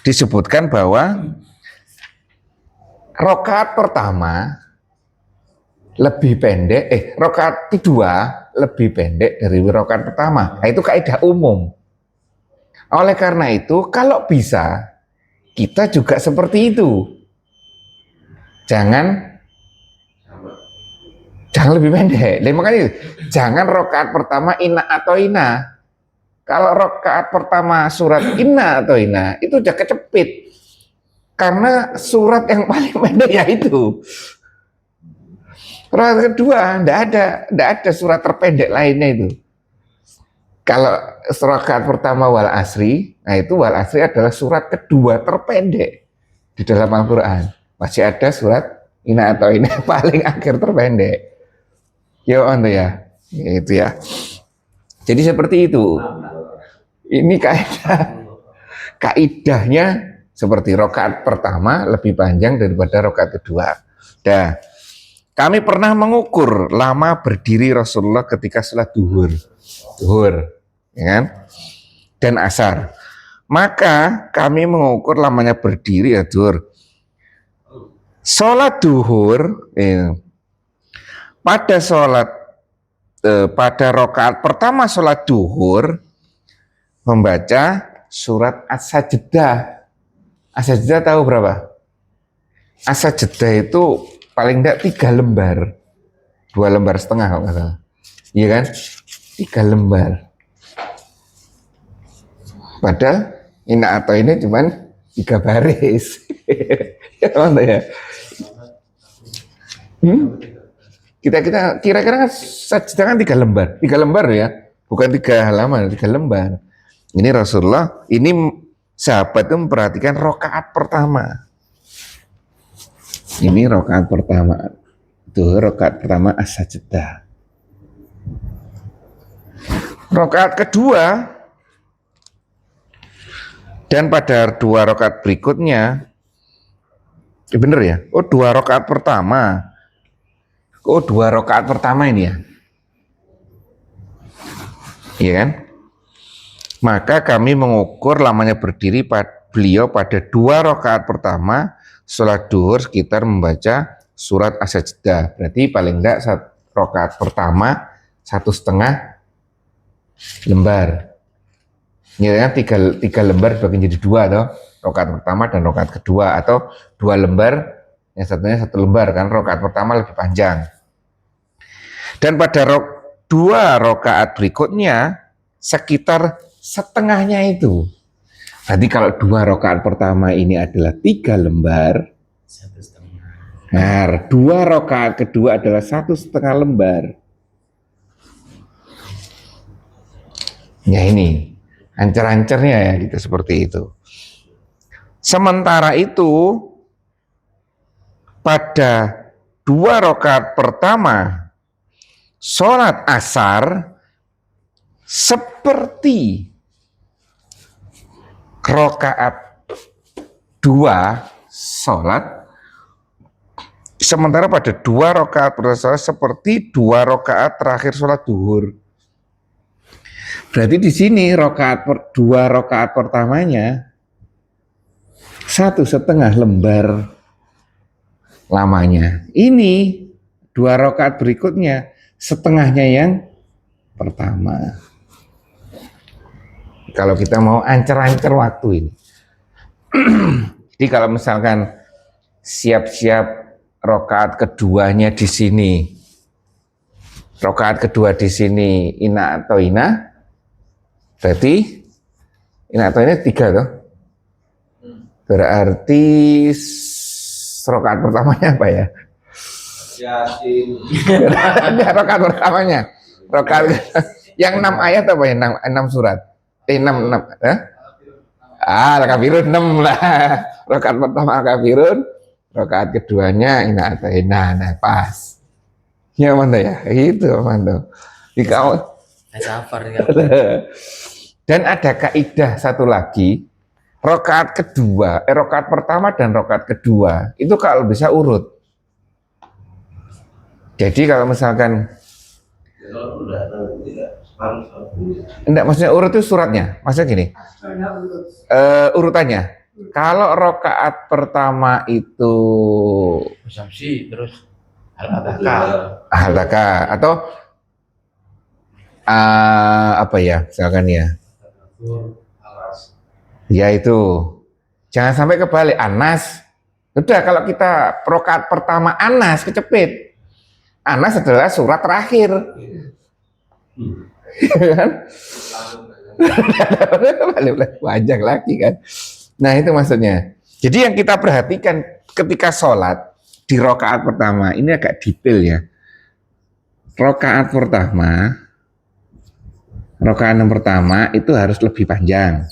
disebutkan bahwa rakaat pertama lebih pendek, rakaat kedua lebih pendek dari rakaat pertama. Nah, itu kaidah umum. Oleh karena itu, kalau bisa kita juga seperti itu. Jangan lebih pendek. Makanya jangan rakaat pertama ina atau ina. Kalau rakaat pertama surat inna atau ina itu udah kecepit, karena surat yang paling pendek ya itu. Rakaat kedua tidak ada surat terpendek lainnya itu. Kalau rakaat pertama wal asri, nah itu wal asri adalah surat kedua terpendek di dalam Al-Quran. Masih ada surat ina atau ina paling akhir terpendek. Ya itu ya. Jadi seperti itu. Ini kaidahnya Seperti rokaat pertama lebih panjang daripada rokaat kedua. Dah. Kami pernah mengukur lama berdiri Rasulullah ketika sholat duhur, ya kan? Dan asar. Maka kami mengukur lamanya berdiri ya duhur. Sholat duhur, pada rokaat pertama sholat duhur membaca surat As-Sajdah. As-Sajdah tahu berapa? As-Sajdah itu paling enggak 3 lembar, 2 lembar setengah kalau nggak salah, iya kan? 3 lembar. Padahal Ina atau ini cuman 3 baris. Ya mana ya? Kita kira-kira Sajdah kan 3 lembar, 3 lembar ya, bukan 3 halaman, 3 lembar. Ini Rasulullah, ini sahabat itu memperhatikan rokaat pertama. Ini rokaat pertama, tuh rokaat pertama As-Sajdah. Rokaat kedua dan pada 2 rokaat berikutnya, bener ya? Oh 2 rokaat pertama, 2 rokaat pertama ini ya, iya kan? Maka kami mengukur lamanya berdiri beliau pada 2 rokaat pertama sholat duhur sekitar membaca surat As-Sajdah. Berarti paling enggak rokaat pertama 1,5 lembar. Ya kan 3 lembar dibagi jadi 2 toh. Rokaat pertama dan rokaat kedua, atau 2 lembar, yang satunya 1 lembar kan, rokaat pertama lebih panjang. Dan pada 2 rokaat berikutnya sekitar setengahnya itu. Berarti kalau 2 rokaat pertama ini adalah 3 lembar, 1,5. Nah, 2 rokaat kedua adalah 1,5 lembar. Ya ini, ancer-ancernya ya gitu, seperti itu. Sementara itu, pada 2 rokaat pertama sholat asar seperti rokaat 2 sholat, sementara pada 2 rokaat pertama seperti 2 rokaat terakhir sholat duhur. Berarti di sini 2 rokaat pertamanya 1,5 lembar lamanya. Ini 2 rokaat berikutnya setengahnya yang pertama. Kalau kita mau ancer-ancer waktu ini. Jadi kalau misalkan siap-siap rokaat keduanya di sini, rokaat kedua di sini Ina atau Ina, berarti Ina atau Ina 3 toh. Berarti rokaat pertamanya apa ya? Yasin. Rokaat pertamanya. Rokaat yang 6 ayat apa ya? 6 surat. 6 Al-Kafirun 6 lah. Rokaat pertama Al-Kafirun, rokaat keduanya Ina atau Ina. Nah, pas. Ya mana ya? Itu mana? Di kau. Dan ada kaidah satu lagi. Rokaat pertama dan rokaat kedua itu kalau bisa urut. Jadi kalau misalkan enggak, maksudnya urut itu suratnya, maksudnya gini, urutannya. Kalau rokaat pertama itu Samsi, terus Al-Adaka atau apa ya, misalkan ya. Ya itu, jangan sampai kebalik Anas. Udah, kalau kita rokaat pertama Anas kecepit. Anas adalah surat terakhir. Kan? Panjang lagi kan. Nah itu maksudnya. Jadi yang kita perhatikan ketika sholat di rokaat pertama, ini agak detail ya. Rokaat yang pertama itu harus lebih panjang.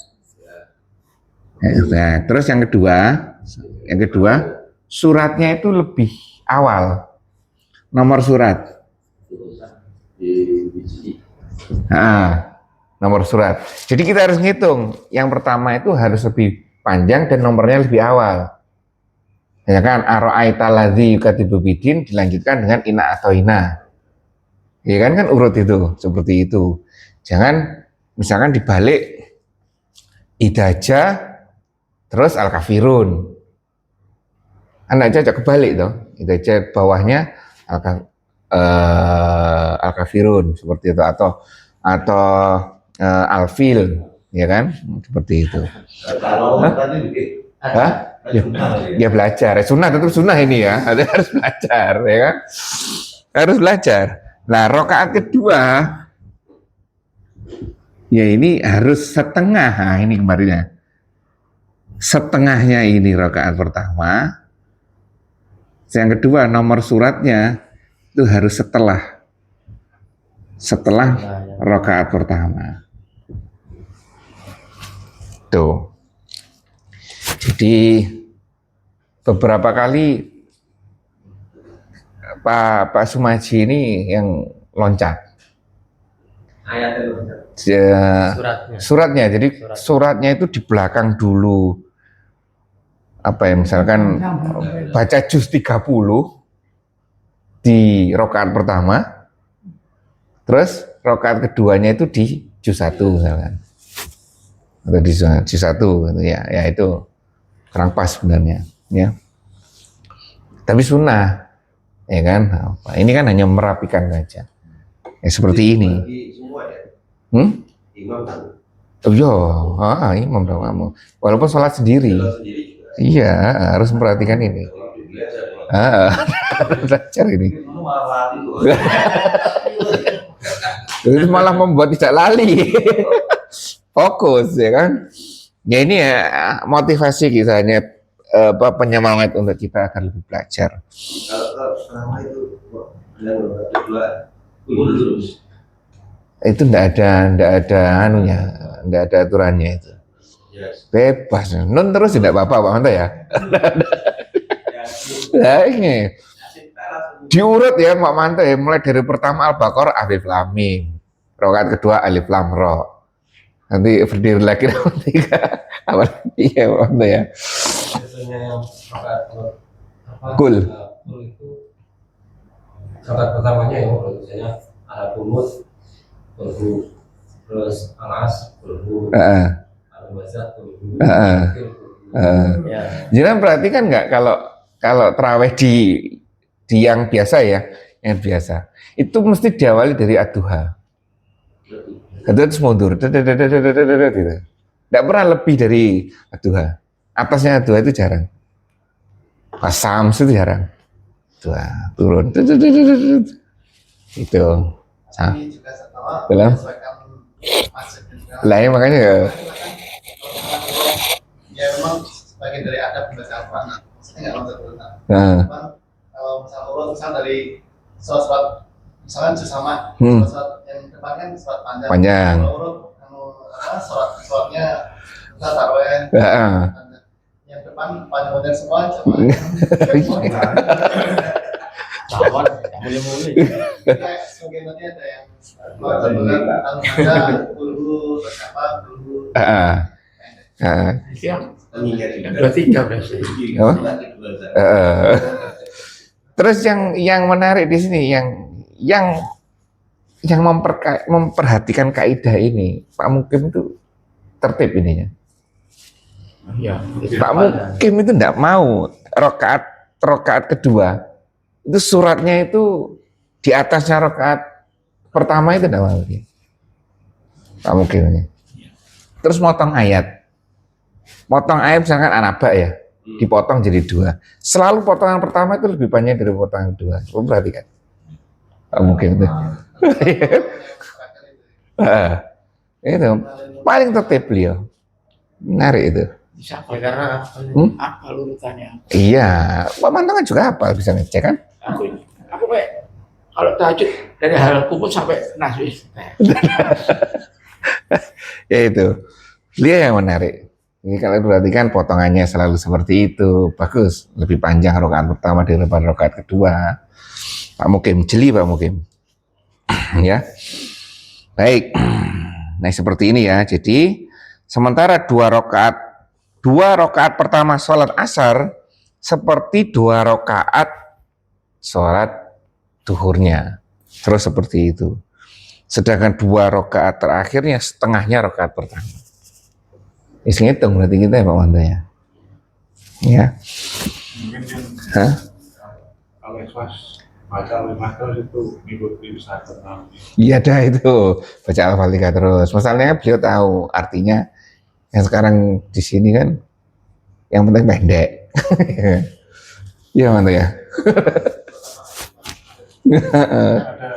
Nah, terus yang kedua suratnya itu lebih awal, nomor surat. Nomor surat. Jadi kita harus ngitung. Yang pertama itu harus lebih panjang dan nomornya lebih awal. Ya kan, ara'aita ladzi yukadzibu bidin dilanjutkan dengan ina atau ina. Ya kan urut itu, seperti itu. Jangan misalkan dibalik idaja terus al-kafirun. Anak cocok kebalik toh. Idaja bawahnya al-kafirun seperti itu atau al-fil, ya kan? Seperti itu. Kalau tadi dikit. Hah? Ya belajar, sunnah tetap sunnah ini ya, harus belajar, ya kan? Harus belajar. Nah, rakaat kedua, ya ini harus setengah, nah, ini kemarinnya. Setengahnya ini rakaat pertama, yang kedua nomor suratnya itu harus setelah rakaat pertama. Tuh. Jadi beberapa kali Pak Sumaji ini yang loncat. Suratnya. Jadi suratnya itu di belakang dulu. Apa ya, misalkan baca juz 30 di rakaat pertama, terus rakaat keduanya itu di juz 1 misalkan. Atau di juz 1 gitu ya itu kurang pas sebenarnya ya. Tapi sunnah ya kan. Ini kan hanya merapikan saja. Ya seperti ini. Oh iya, imam dong kamu. Walaupun sholat sendiri. Iya, harus memperhatikan ini. Belajar ini. Itu malah membuat tidak lali. Fokus ya kan. Ya ini ya motivasi kisahnya penyemangat untuk kita akan lebih belajar. Kalau selama itu terus. Itu enggak ada anunya, enggak ada aturannya itu. Bebas, non terus tidak apa-apa Pak Manto ya. Nah ini diurut ya Pak Manto ya, mulai dari pertama Al-Baqarah alif lam mim, rakaat kedua alif lam ra, nanti berdiri lagi rakaat ketiga apa iya Pak Manto ya. Biasanya yang Kul itu rakaat pertamanya ya, biasanya al-qunut, terus al-as, Jangan perhatikan nggak kalau terawih di yang biasa ya, yang biasa itu mesti diawali dari ad-duha. Terus mundur, gitu. Tidak pernah lebih dari ad-duha. Atasnya ad-duha itu jarang. Pas Syams itu jarang. Dua turun, itu. Tapi juga setelah Belum. menyesuaikan masjid juga. Lah ya, makanya ya. Ya memang sebagian dari adab membaca Al-Quran, maksudnya nggak loncat loncat. Nah. Cuman kalau misal urut, misal dari surat misalkan juz sama, surat yang depan kan surat panjang. Panjang. Kalau urut, suratnya kita taruh ya. Yang depan panjang semua, cuma. Tawon, boleh mulai. Kayak sebagian nanti ada yang loncat loncat, al-Madah, dulu, terus apa, dulu. Yang 23 berarti. Oh? Terus yang menarik di sini yang memperhatikan kaidah ini, Pak Mukim itu tertib ininya. Iya. Pak Mukim itu tidak mau rakaat kedua itu suratnya itu di atasnya rakaat pertama itu tidak mau dia. Pak Mukim ini. Terus motong ayat misalkan An-Naba ya, dipotong jadi 2. Selalu potongan pertama itu lebih panjang dari potongan kedua. Kamu perhatikan. Mungkin itu. Itu paling tertib beliau. Menarik itu. Bisa karena apa urutannya? Iya, Pak Manto kan juga apa bisa ngecek kan? Aku kayak kalau tahajud dari hal kubur sampai naswis. Ya itu. Beliau yang menarik. Ini kalau perhatikan potongannya selalu seperti itu, bagus. Lebih panjang rakaat pertama daripada rakaat kedua. Pak Mukim, jeli Pak Mukim. Ya, baik. Nah seperti ini ya. Jadi sementara 2 rakaat 2 rakaat pertama sholat asar seperti 2 rakaat sholat duhurnya. Terus seperti itu. Sedangkan 2 rakaat terakhirnya setengahnya rakaat pertama. Isi ngitung berarti kita ya Pak Wanda ya. Ya. Mungkin yang Hah? kalau ikhlas baca Al-Fatihah itu mengikuti ustadz Nabi. Iya dah itu baca Al-Fatihah terus. Masalahnya beliau tahu artinya yang sekarang di sini kan yang penting pendek. Iya Wanda ya. Ada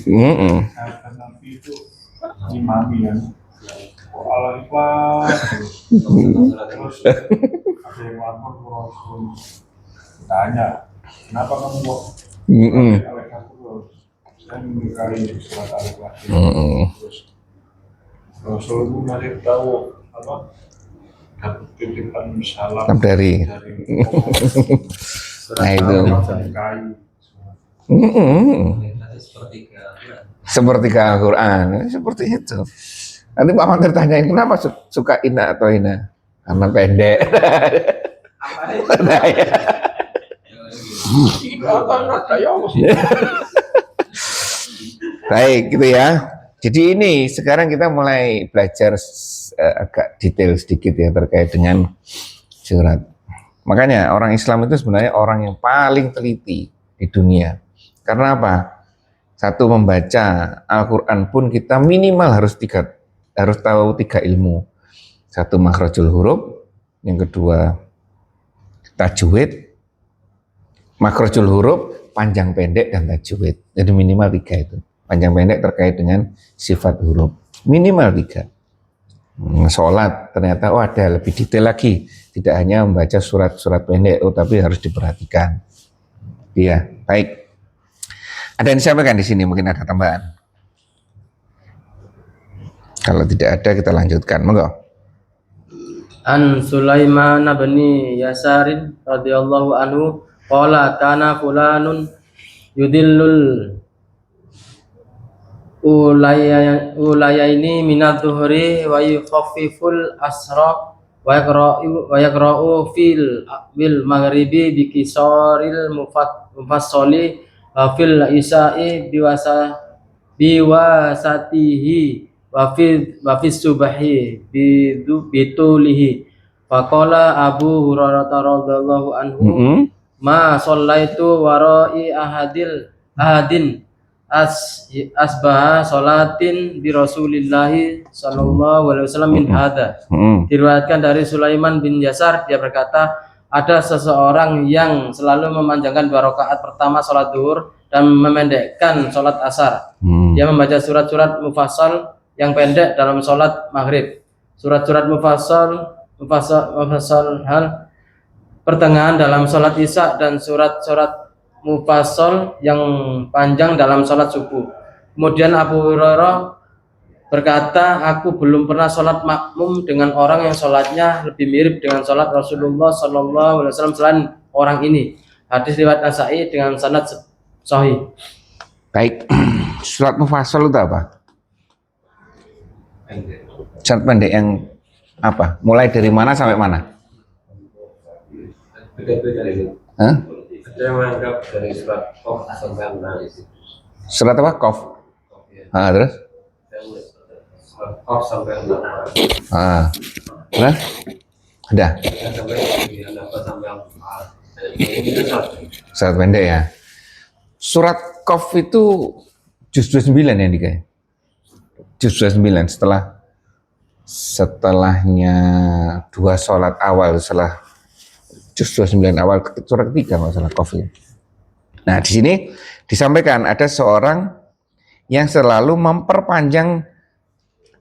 Mm-mm. ustadz Nabi itu imami kan. Al-Ikhlas terus ada yang lapor ke Rasul tanya kenapa kamu kok Mm-mm. Al-Ikhlas terus saya menyukai surat Al-Ikhlas Mm-mm. terus Rasul itu masih tahu apa dapat titipan salam Dari dari nah itu. menyukai Mm-mm. Seperti Al-Quran, seperti itu. Nanti Pak Mantir tanyain kenapa suka Ina atau Ina? Karena pendek. Nah, ya. Baik, gitu ya. Jadi ini sekarang kita mulai belajar agak detail sedikit ya terkait dengan surat. Makanya orang Islam itu sebenarnya orang yang paling teliti di dunia. Karena apa? Satu, membaca Al-Quran pun kita minimal harus tahu 3 ilmu. Satu, makhrajul huruf. Yang kedua, tajwid. Makhrajul huruf, panjang pendek dan tajwid. Jadi minimal 3 itu. Panjang pendek terkait dengan sifat huruf. Minimal 3. Sholat ternyata ada lebih detail lagi. Tidak hanya membaca surat-surat pendek, tapi harus diperhatikan. Iya, baik. Ada yang disampaikan di sini, mungkin ada tambahan. Kalau tidak ada kita lanjutkan, monggo. An Sulaiman bin Yasarin radhiyallahu anhu qala kana fulanun yudillul ulayaini minadh dhuhri wa yukhaffiful asra wa yaqra'u fil maghribi bi qisaril mufassali fil isa'i biwasatihi wa fi subhi bitulihi faqala Abu Hurairah radhiyallahu anhu ma shallaitu wara'i ahadin asbaha salatin bi Rasulillahi sallallahu alaihi wasallam min hadza. Diriwayatkan dari Sulaiman bin Yasar, dia berkata, ada seseorang yang selalu memanjangkan 2 rakaat pertama sholat duhur dan memendekkan sholat asar. Dia membaca surat-surat mufassal yang pendek dalam sholat maghrib, surat-surat mufassal hal pertengahan dalam sholat isya, dan surat-surat mufassal yang panjang dalam sholat subuh. Kemudian Abu Hurairah berkata, aku belum pernah sholat makmum dengan orang yang sholatnya lebih mirip dengan sholat Rasulullah Sallallahu Alaihi Wasallam selain orang ini. Hadis riwayat Nasai dengan sanad sahih. Baik, surat mufassal itu apa? Surat pendek yang apa? Mulai dari mana sampai mana? Hah? Ada yang menganggap dari surat Qaf sampai An-Nas. Surat apa? Qaf. Terus? Surat Qaf sampai An-Nas. Terus? Udah. Sampai Surat pendek ya. Surat Qaf itu juz 29 ya Dika. Juz 29 setelahnya 2 sholat awal, setelah juz 29 awal surat ketiga masalah Qaf ya. Nah, di sini disampaikan ada seorang yang selalu memperpanjang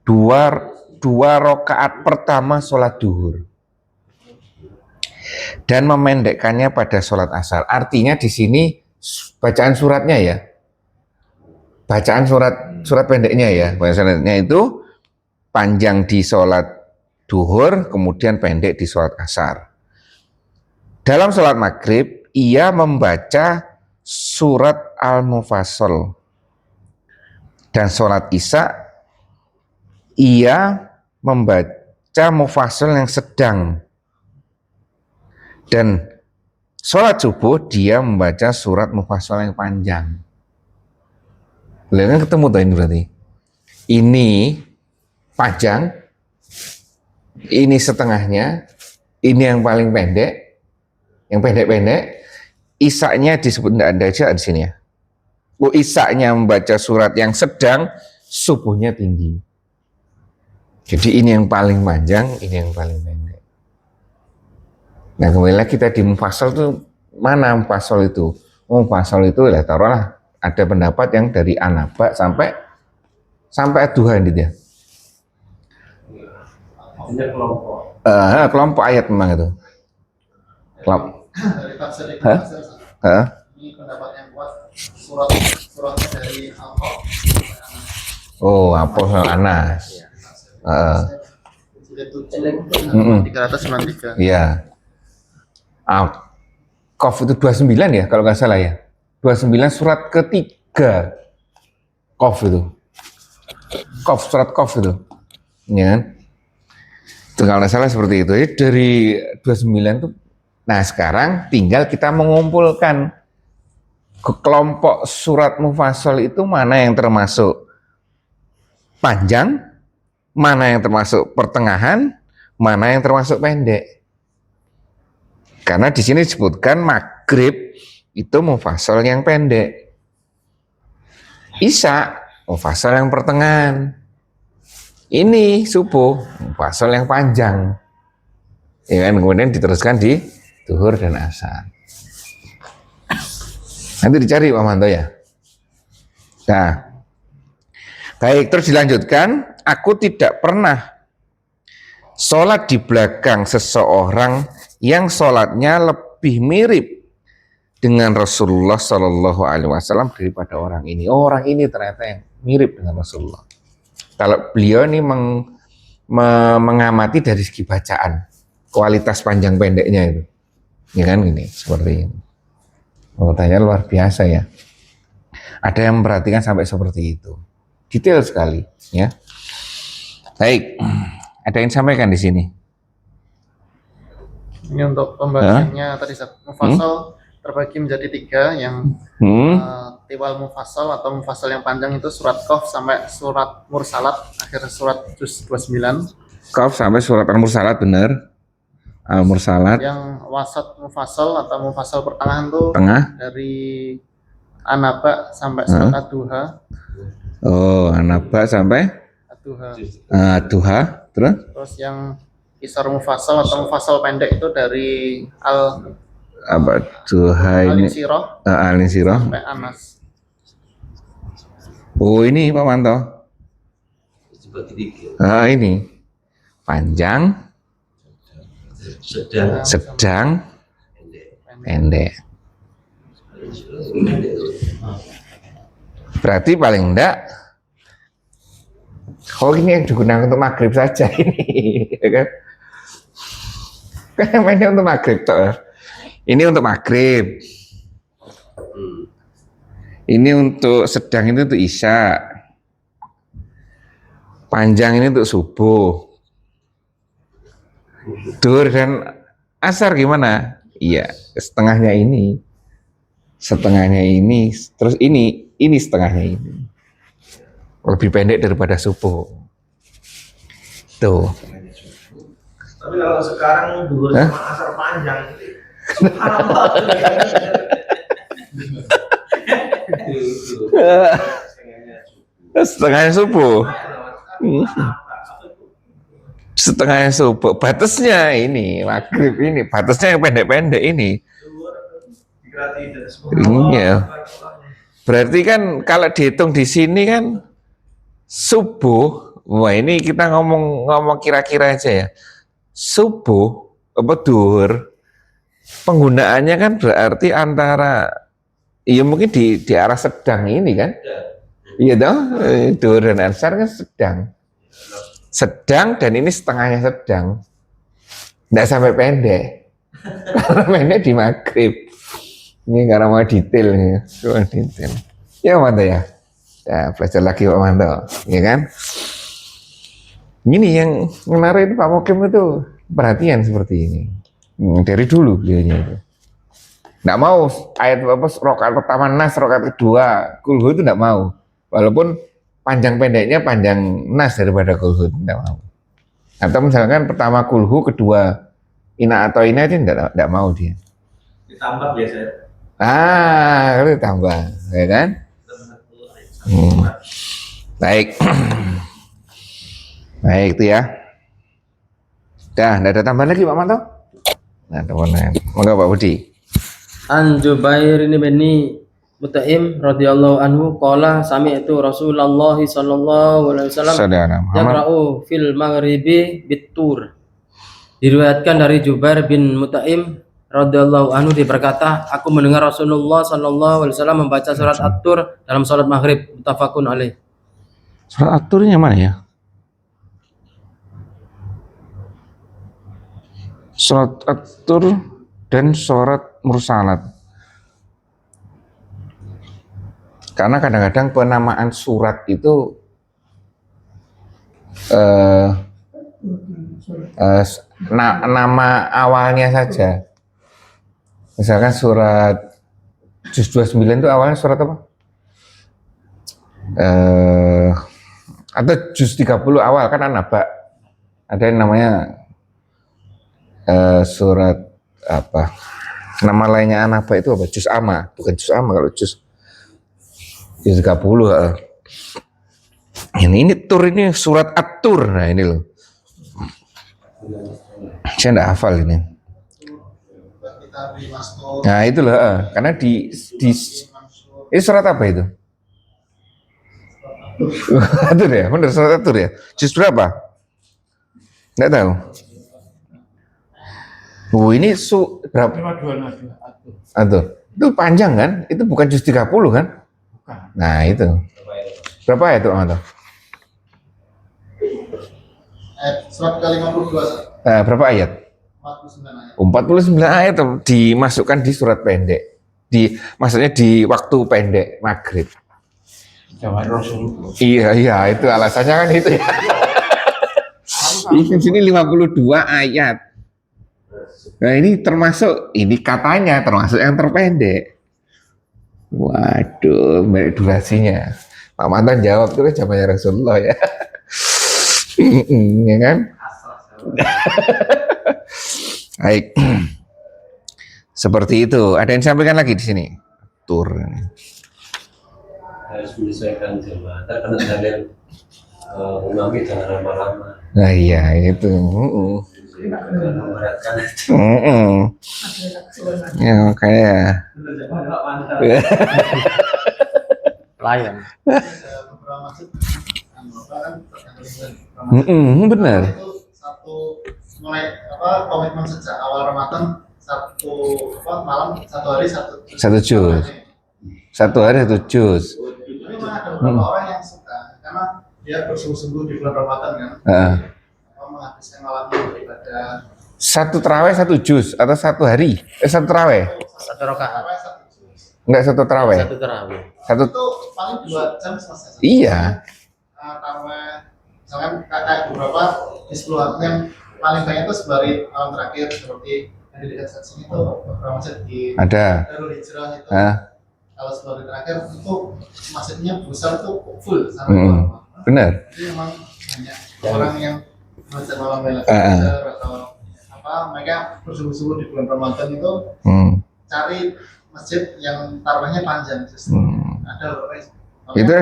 dua rakaat pertama sholat duhur dan memendekkannya pada sholat asar. Artinya di sini bacaan suratnya ya, bacaan surat pendeknya ya, bacaan suratnya itu panjang di sholat duhur, kemudian pendek di sholat asar. Dalam sholat maghrib, ia membaca surat Al-Mufassal. Dan sholat isya, ia membaca membaca mufassal yang sedang. Dan sholat subuh dia membaca surat mufassal yang panjang. Lihat kan ketemu tuh ini berarti. Ini panjang, ini setengahnya, ini yang paling pendek, yang pendek-pendek. Isaknya disebut tidak ada aja di sini ya. Isaknya membaca surat yang sedang, subuhnya tinggi. Jadi ini yang paling panjang, ini yang paling pendek. Nah kembali lagi kita di mufassal itu mana mufassal itu? Mufassal itu ya taruhlah ada pendapat yang dari An-Naba sampai Ad-Duha gitu ya. Kelompok ayat memang itu. Dari tafsir Ibnu Katsir. Ini pendapat yang kuat suratnya dari Al-Qaf. Oh, Al Anas. 393. Iya. Al-Qaf itu 29 ya kalau nggak salah ya. 29 surat ketiga. Qaf itu. Surat Qaf itu. Ya kan? Itu kalau nggak salah seperti itu. Jadi dari 29 itu. Nah sekarang tinggal kita mengumpulkan ke kelompok surat mufassal itu mana yang termasuk panjang, mana yang termasuk pertengahan, mana yang termasuk pendek. Karena di sini disebutkan maghrib itu mufassal yang pendek, isya mufassal yang pertengahan, ini subuh mufassal yang panjang. Ya kan, kemudian diteruskan di zuhur dan asar. Nanti dicari Pak Manto ya. Nah, baik, terus dilanjutkan. Aku tidak pernah sholat di belakang seseorang yang sholatnya lebih mirip dengan Rasulullah Shallallahu Alaihi Wasallam daripada orang ini. Orang ini ternyata yang mirip dengan Rasulullah. Kalau beliau ini mengamati dari segi bacaan, kualitas panjang pendeknya itu, ya kan gini, seperti ini. Tanya luar biasa ya. Ada yang memperhatikan sampai seperti itu, detail sekali, ya. Baik, ada yang sampaikan di sini. Ini untuk pembagiannya tadi mufassal terbagi menjadi 3 yang tiwal mufassal atau mufassal yang panjang itu surat Qaf sampai surat Mursalat, akhir surat juz 29. Qaf sampai surat Al-Mursalat, benar. Al-Mursalat. Yang wasat mufassal atau mufassal pertengahan tuh Tengah. dari An-Naba sampai surat Ad-Duha. Oh, An-Naba sampai Ad-Duha. Terus yang Isar mufassal atau mufassal pendek itu dari Ad-Duha ini Al-Insyirah sampai Anas. Oh, ini Pak Manto. Ini panjang, sedang, pendek. Berarti paling enggak, ini yang digunakan untuk maghrib saja ini, ya kan? Kan yang mainnya untuk maghrib toh. Ini untuk maghrib. Ini untuk sedang, ini untuk isya. Panjang ini untuk subuh. Duhur dan asar gimana? Iya, setengahnya ini. Setengahnya ini, terus ini setengahnya ini. Lebih pendek daripada subuh. Tuh. Tapi kalau sekarang duhur sama asar panjang, subhanallah. Setengahnya subuh. Setengahnya subuh. Batasnya ini maghrib ini. Batasnya yang pendek-pendek ini. Iya. Berarti kan kalau dihitung di sini kan subuh. Wah, ini kita ngomong kira-kira aja ya. Subuh apa duhur, penggunaannya kan berarti antara, ya mungkin di arah sedang ini kan. Iya dong, duhur dan asar kan sedang dan ini setengahnya sedang, nggak sampai pendek. Karena pendek di maghrib. Ini karena mau detail ya, detail. Ya Manto ya, belajar lagi Pak Manto, ya kan? Ini yang menarik itu Pak Mokim itu perhatian seperti ini. Dari dulu beliaunya itu. Nggak mau ayat apa rakaat pertama Nas, rakaat kedua Kulhu itu nggak mau. Walaupun panjang pendeknya panjang Nas daripada Kulhu, nggak mau. Atau misalkan pertama Kulhu, kedua Ina atau Ina itu nggak mau dia. Ditambah biasanya. Kalau ditambah, ya kan? Baik. Baik itu ya. Dah, nggak ada tambahan lagi Pak Manto? Nah, teman-teman. Moga Pak Budi. An Jubair bin Mut'im radhiyallahu anhu qala sami'tu Rasulullah sallallahu alaihi wasallam Saudara Muhammad. yaqra'u fil maghribi bitur. Diriwayatkan dari Jubair bin Mut'im radhiyallahu anhu dia berkata, aku mendengar Rasulullah sallallahu alaihi wasallam membaca surat At-Tur dalam salat maghrib. Muttafaqun alaih. Surat At-Turnya mana ya? Surat At-Tur dan surat Mursalat. Karena kadang-kadang penamaan surat itu nama awalnya saja. Misalkan surat Juz 29 itu awalnya surat apa? Atau Juz 30 awal kan An-Naba. Ada yang namanya surat apa? Nama lainnya An-Naba itu apa? Juz Amma, bukan Juz Amma kalau Juz 30. Ini tur ini surat At-Tur. Nah ini loh. Saya enggak hafal ini. Nah itu loh, karena di ini surat apa itu? Atur ya, benar surat Atur ya. Juz berapa? Enggak tahu. Ini berapa? 52 Atur. Itu panjang kan? Itu bukan juz 30 kan? Bukan. Nah itu. Berapa ayat itu Atur? Surat ke-52. Berapa ayat? 49 ayat. 49 ayat dimasukkan di surat pendek. Maksudnya di waktu pendek maghrib. Zaman Rasul. Iya, itu alasannya kan itu ya. Di sini 52 ayat. Nah ini termasuk, ini katanya termasuk yang terpendek. Waduh, baik durasinya. Pak Mantan jawab itu kan zamannya Rasulullah ya. Ya kan? Baik. Seperti itu. Ada yang disampaikan lagi di sini? Tur. Harus menyesuaikan jemaah. Karena dalil umami jangan lama-lama. Nah iya itu. Memberatkan. Ya kayak. Layan. Beberapa masjid kan Benar. itu satu mulai komitmen sejak awal Ramadan malam satu hari Satu juz. Satu hari satu juz. Tapi memang ada beberapa orang yang suka karena dia bersungguh-sungguh di bulan Ramadan kan. Menghabiskan malamnya beribadah. Satu terawih satu juz atau satu hari? Satu terawih? Satu rakaat. Enggak satu terawih. Satu tarawih. Satu. Itu paling 2 jam selesai. Iya. Tarawih, misalkan kayak beberapa di 10 hari yang paling banyak itu sebari malam terakhir seperti yang di dekat sini itu beberapa masjid di Ada. Darul Hijrah itu. Ah, Kalau sebari terakhir itu masjidnya besar itu full sampai malam. benar. Jadi memang banyak orang yang masjid malam atau mereka bersungguh-sungguh di bulan Ramadan itu cari masjid yang tarawihnya panjang justru. Ada beberapa Itu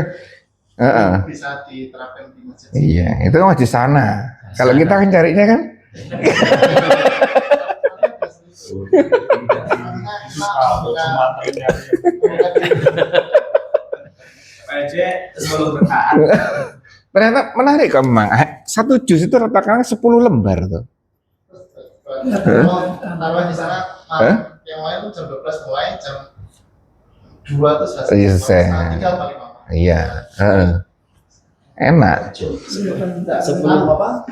bisa diterapkan di masjid. iya, itu kan masih sana. Kalau kita kan carinya kan PJ sebelum berkat. ternyata menarik kok memang. Satu juz itu rata-rata 10 lembar tuh. Taruh di sana yang lain tuh jam 12 mulai jam 2 tuh selesai. Iya, selesai. Setengah 3 paling lama. Iya. Enak. Sebelum apa?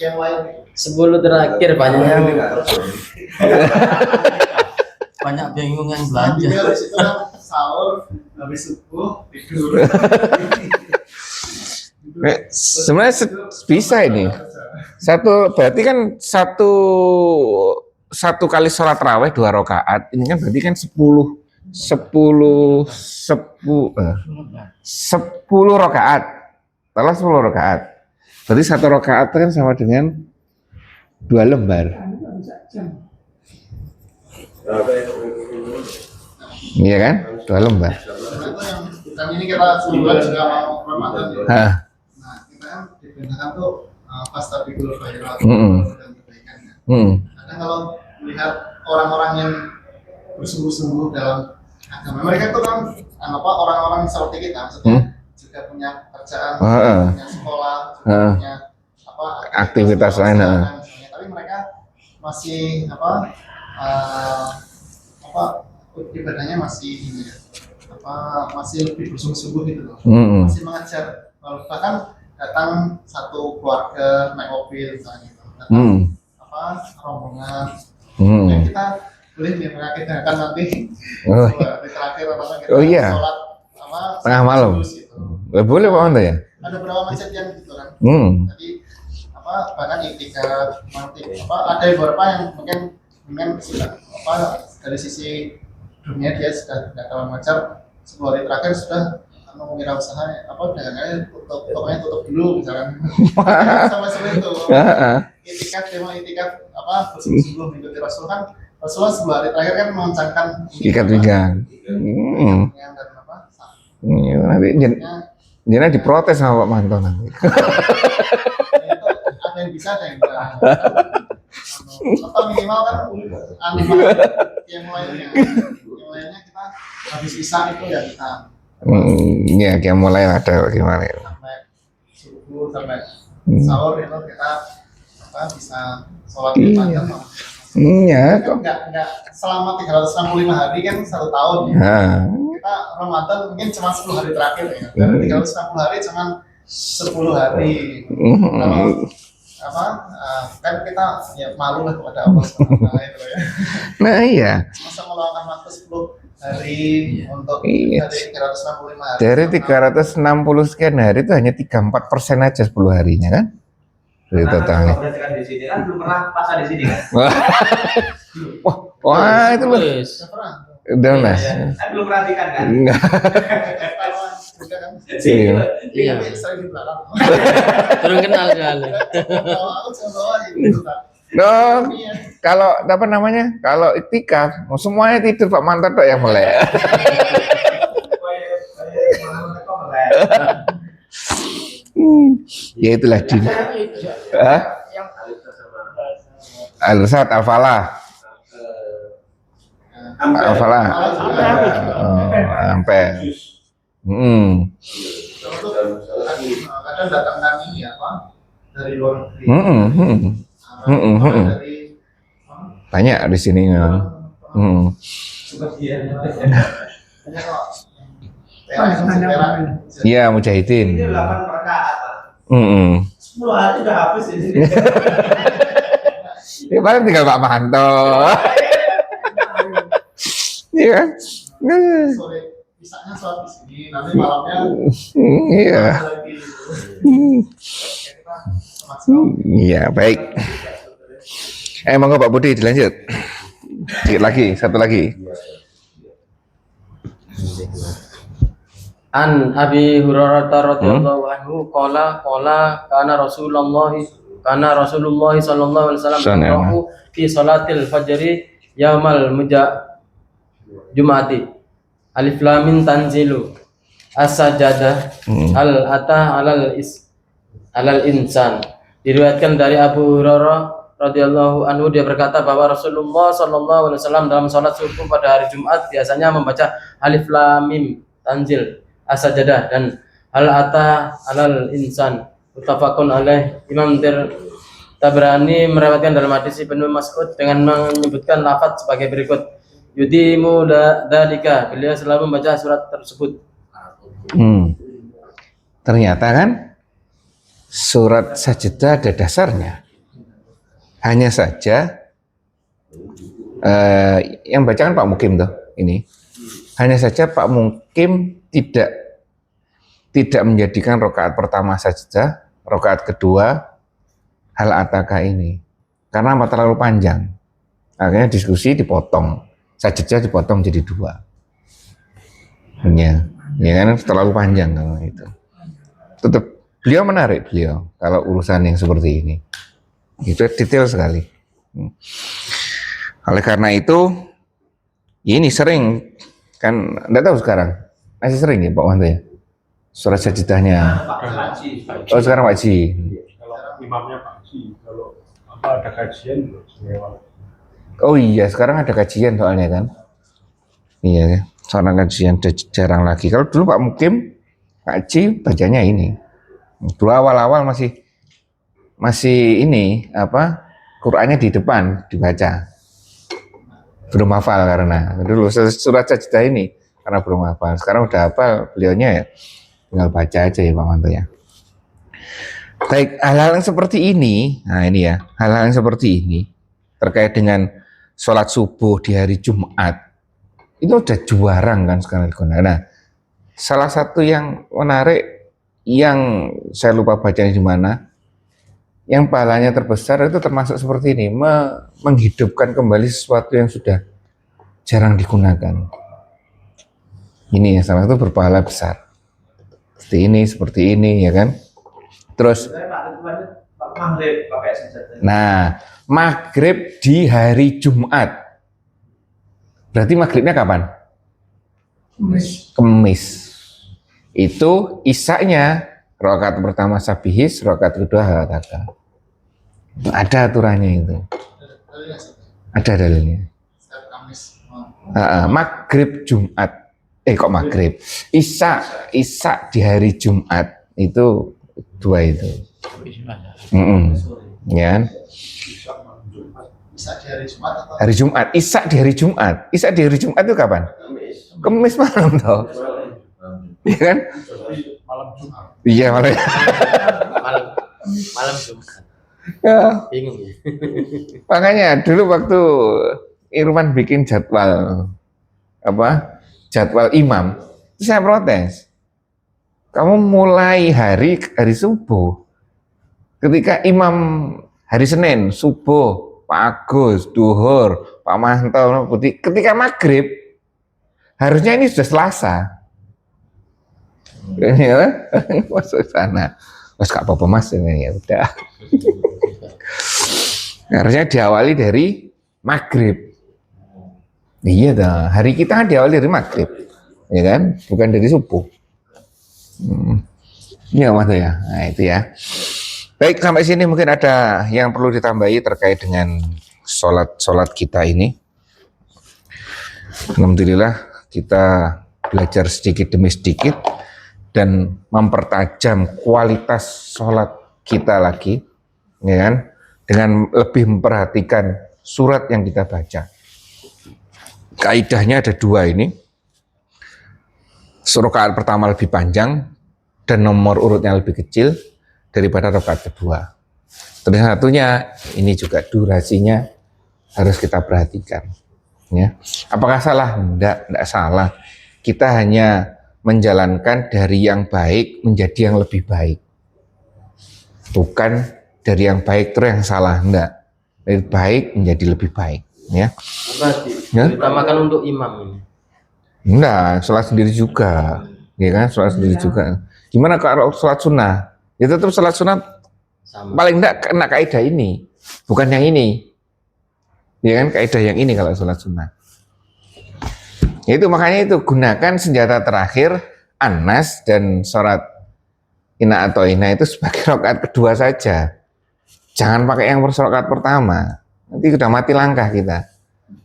Yang lain 10 terakhir banyak bingung yang belanja. Jadi habis itu kan sahur, habis subuh tidur. Itu Sebenarnya bisa ini. Berarti kan satu kali sholat raweh 2 rakaat. Ini kan berarti kan 10 rakaat. Salah 10 rakaat. Berarti 1 rakaat kan sama dengan 2 lembar. Iya kan? 2 lembar. Dan ini kita sebulan juga mau Ramadan. Hah. Nah, kita kan diperintahkan tuh fastabiqul khairat dan kebaikannya. Karena kalau melihat orang-orang yang bersungguh-sungguh dalam agama, mereka tuh kan orang-orang seperti kita, maksudnya juga punya pekerjaan, punya sekolah, punya aktivitas lain. Tapi mereka masih ibadahnya masih ini ya, masih lebih bersungguh-sungguh gitu loh. Masih mengajar, bahkan datang satu keluarga naik mobil misalnya gitu, datang rombongan. Dan kita boleh mengakibatkan nanti di terakhir kita sholat tengah malam. Gitu. Boleh Pak Manto ya? Ada beberapa masjid yang gitu kan. Jadi bahkan iktikaf nanti ada beberapa yang mungkin sudah dari sisi dunia dia sudah tidak terlalu mengajar, 10 hari terakhir sudah wirausaha dagangannya tutup dulu misalkan. Sama seperti itu. Itikaf bersungguh-sungguh mengikuti Rasul kan. Rasulullah 10 hari terakhir kan mengencangkan ikat pinggang. Nanti jangan diprotes sama Pak Manto nanti. Ada yang bisa, ada yang enggak. Atau minimal kan yang mulainya kita habis isya itu ya kita ya kayak mulai ada gimana ya. Sampai subuh sampai sahur itu kita bisa sholat panjang. Iya. Enggak selama 365 hari kan 1 tahun ya. Kita Ramadan mungkin cuma 10 hari terakhir ya. Dari 360 hari cuma 10 hari. Kan kita ya malu lah kepada Allah SWT itu ya. Nah iya. Masa meluangkan waktu 10 hari untuk dari 365 hari. Dari 360 sekian hari itu hanya 3-4% aja 10 harinya kan? Dari totalnya. Kan di sini kan belum pernah pasang di sini kan. Wah itu loh. Udah mas. Saya belum perhatikan kan. Enggak. Iya. Iya. Sering di belakang. Kurang kenal sekali. Aku coba gitu. Dong, kalau apa namanya? Kalau iktikaf, semuanya tidur Pak Manto tok yang mulai. Ya itulah din. Al-Sad Al-Falah. Al-Falah. Sampai. Kadang datang kami ya Pak dari luar negeri. Dari Banyak di sini memang. Iya mujahidin. Ini 8 rakaat. 10 hari udah habis di sini. Ya paling tinggal Pak Manto. Iya kan? sore pisahnya sholat di sini, nanti malamnya Iya. lagi. Iya baik. Monggo Pak Budi dilanjut. Dikit lagi, satu lagi. An Abi Hurairah radhiyallahu anhu qala kana Rasulullah sallallahu alaihi wasallam yaqra'u fi salatil fajri yaumal Jum'ati alif lam mim tanzilu as-sajadah al ata alal insan. Diriwayatkan dari Abu Hurairah radhiyallahu anhu, dia berkata bahwa Rasulullah sallallahu alaihi wasallam dalam salat subuh pada hari Jumat biasanya membaca alif lam mim tanzil as-sajadah dan al ata alal insan. Muttafaqun alaih. Imam Tabrani meriwayatkan dalam hadis Ibnu Mas'ud dengan menyebutkan lafaz sebagai berikut: yudimu dzalika, beliau selalu membaca surat tersebut. Ternyata kan surat Sajdah ada dasarnya. Hanya saja yang bacakan Pak Mukim tuh ini. Hanya saja Pak Mukim tidak tidak menjadikan rakaat pertama saja, rakaat kedua hal ataka ini. Karena terlalu panjang. Akhirnya diskusi dipotong. Sajadah dipotong jadi 2. Ya kan terlalu panjang kalau itu. Tetap beliau menarik kalau urusan yang seperti ini. Itu detail sekali. Oleh karena itu ini sering kan, enggak tahu sekarang masih sering ya Pak Wanto ya surat sajidahnya. Oh sekarang Pak Ji. Kalau imamnya Pak Ji, kalau apa ada kajian lewat. Oh iya sekarang ada kajian soalnya kan. Iya soalnya kajian jarang lagi. Kalau dulu Pak Mukim Pak Ji bacanya ini. Dulu awal-awal masih ini apa Qur'annya di depan dibaca. Belum hafal karena dulu surat sajadah ini karena belum hafal. Sekarang udah hafal beliaunya ya tinggal baca aja ya Pak Manto ya. Baik, hal-hal yang seperti ini, nah ini ya, hal-hal yang seperti ini terkait dengan sholat subuh di hari Jumat itu udah jarang kan sekarang digunakan. Nah, salah satu yang menarik yang saya lupa bacanya di mana, yang pahalanya terbesar itu termasuk seperti ini, menghidupkan kembali sesuatu yang sudah jarang digunakan. Ini ya salah satu berpahala besar. Seperti ini ya kan. Terus nah, maghrib di hari Jumat. Berarti maghribnya kapan? Kemis. Itu isaknya rakaat pertama sabihis, rakaat kedua halataka. Ada aturannya itu. Ada dalilnya. Maghrib Jumat. Kok maghrib? Isak di hari Jumat itu 2 itu. Ya kan? Hari Jumat. Isak di hari Jumat. Isak di hari Jumat itu kapan? Kemis malam toh. Iya kan? Malam Jumat. Iya malam. Malam Jumat. Ya. Bingung ya. Makanya dulu waktu Irwan bikin jadwal imam, saya protes. Kamu mulai hari subuh. Ketika imam hari Senin subuh, Pak Agus, duhur, Pak Manto, ketika maghrib harusnya ini sudah Selasa. Ya, masuk sana. Mas gak apa-apa Mas, ya udah. Harusnya diawali dari maghrib. Iya dah, hari kita kan diawali dari maghrib, ya kan, bukan dari subuh. Iya Mas ya, nah itu ya. Baik, sampai sini mungkin ada yang perlu ditambahi terkait dengan sholat kita ini. Alhamdulillah kita belajar sedikit demi sedikit dan mempertajam kualitas sholat kita lagi, ya kan, dengan lebih memperhatikan surat yang kita baca. Kaidahnya ada 2 ini. Rakaat pertama lebih panjang dan nomor urutnya lebih kecil daripada rakaat kedua. Terus satunya ini juga durasinya harus kita perhatikan. Ya. Apakah salah? Enggak salah. Kita hanya menjalankan dari yang baik menjadi yang lebih baik. Bukan dari yang baik terus yang salah, enggak. Dari baik menjadi lebih baik. Ya. Ditamakan untuk imam ini. Enggak, sholat sendiri juga. Ya kan, sholat sendiri juga. Gimana kalau sholat sunnah? Ya tetap sholat sunnah sama. Paling enggak kena kaidah ini, bukan yang ini. Ya kan, kaidah yang ini kalau sholat sunnah. Itu makanya itu gunakan senjata terakhir Anas dan sholat Ina atau Ina itu sebagai rakaat kedua saja. Jangan pakai yang rakaat pertama. Nanti udah mati langkah kita,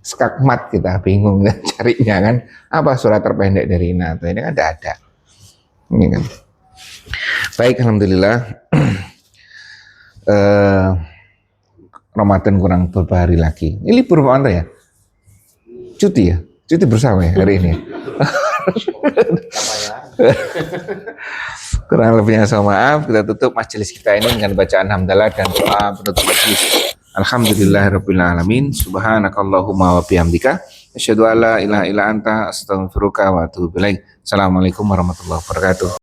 skakmat kita, bingung kan carinya kan. Apa surat terpendek dari Ina atau ini kan ada. Ini kan. Baik, alhamdulillah. Ramadan kurang beberapa hari lagi. Ini libur Pak Anto ya? Cuti ya? Cuti bersama ya hari ini. Kurang lebihnya saya maaf. Kita tutup majelis kita ini dengan bacaan hamdalah dan doa penutup majelis. Alhamdulillahirabbil alamin. Subhanakallahumma wa bihamdika asyhadu an la ilaha illa anta astaghfiruka wa atubu ilaik. Assalamualaikum warahmatullahi wabarakatuh.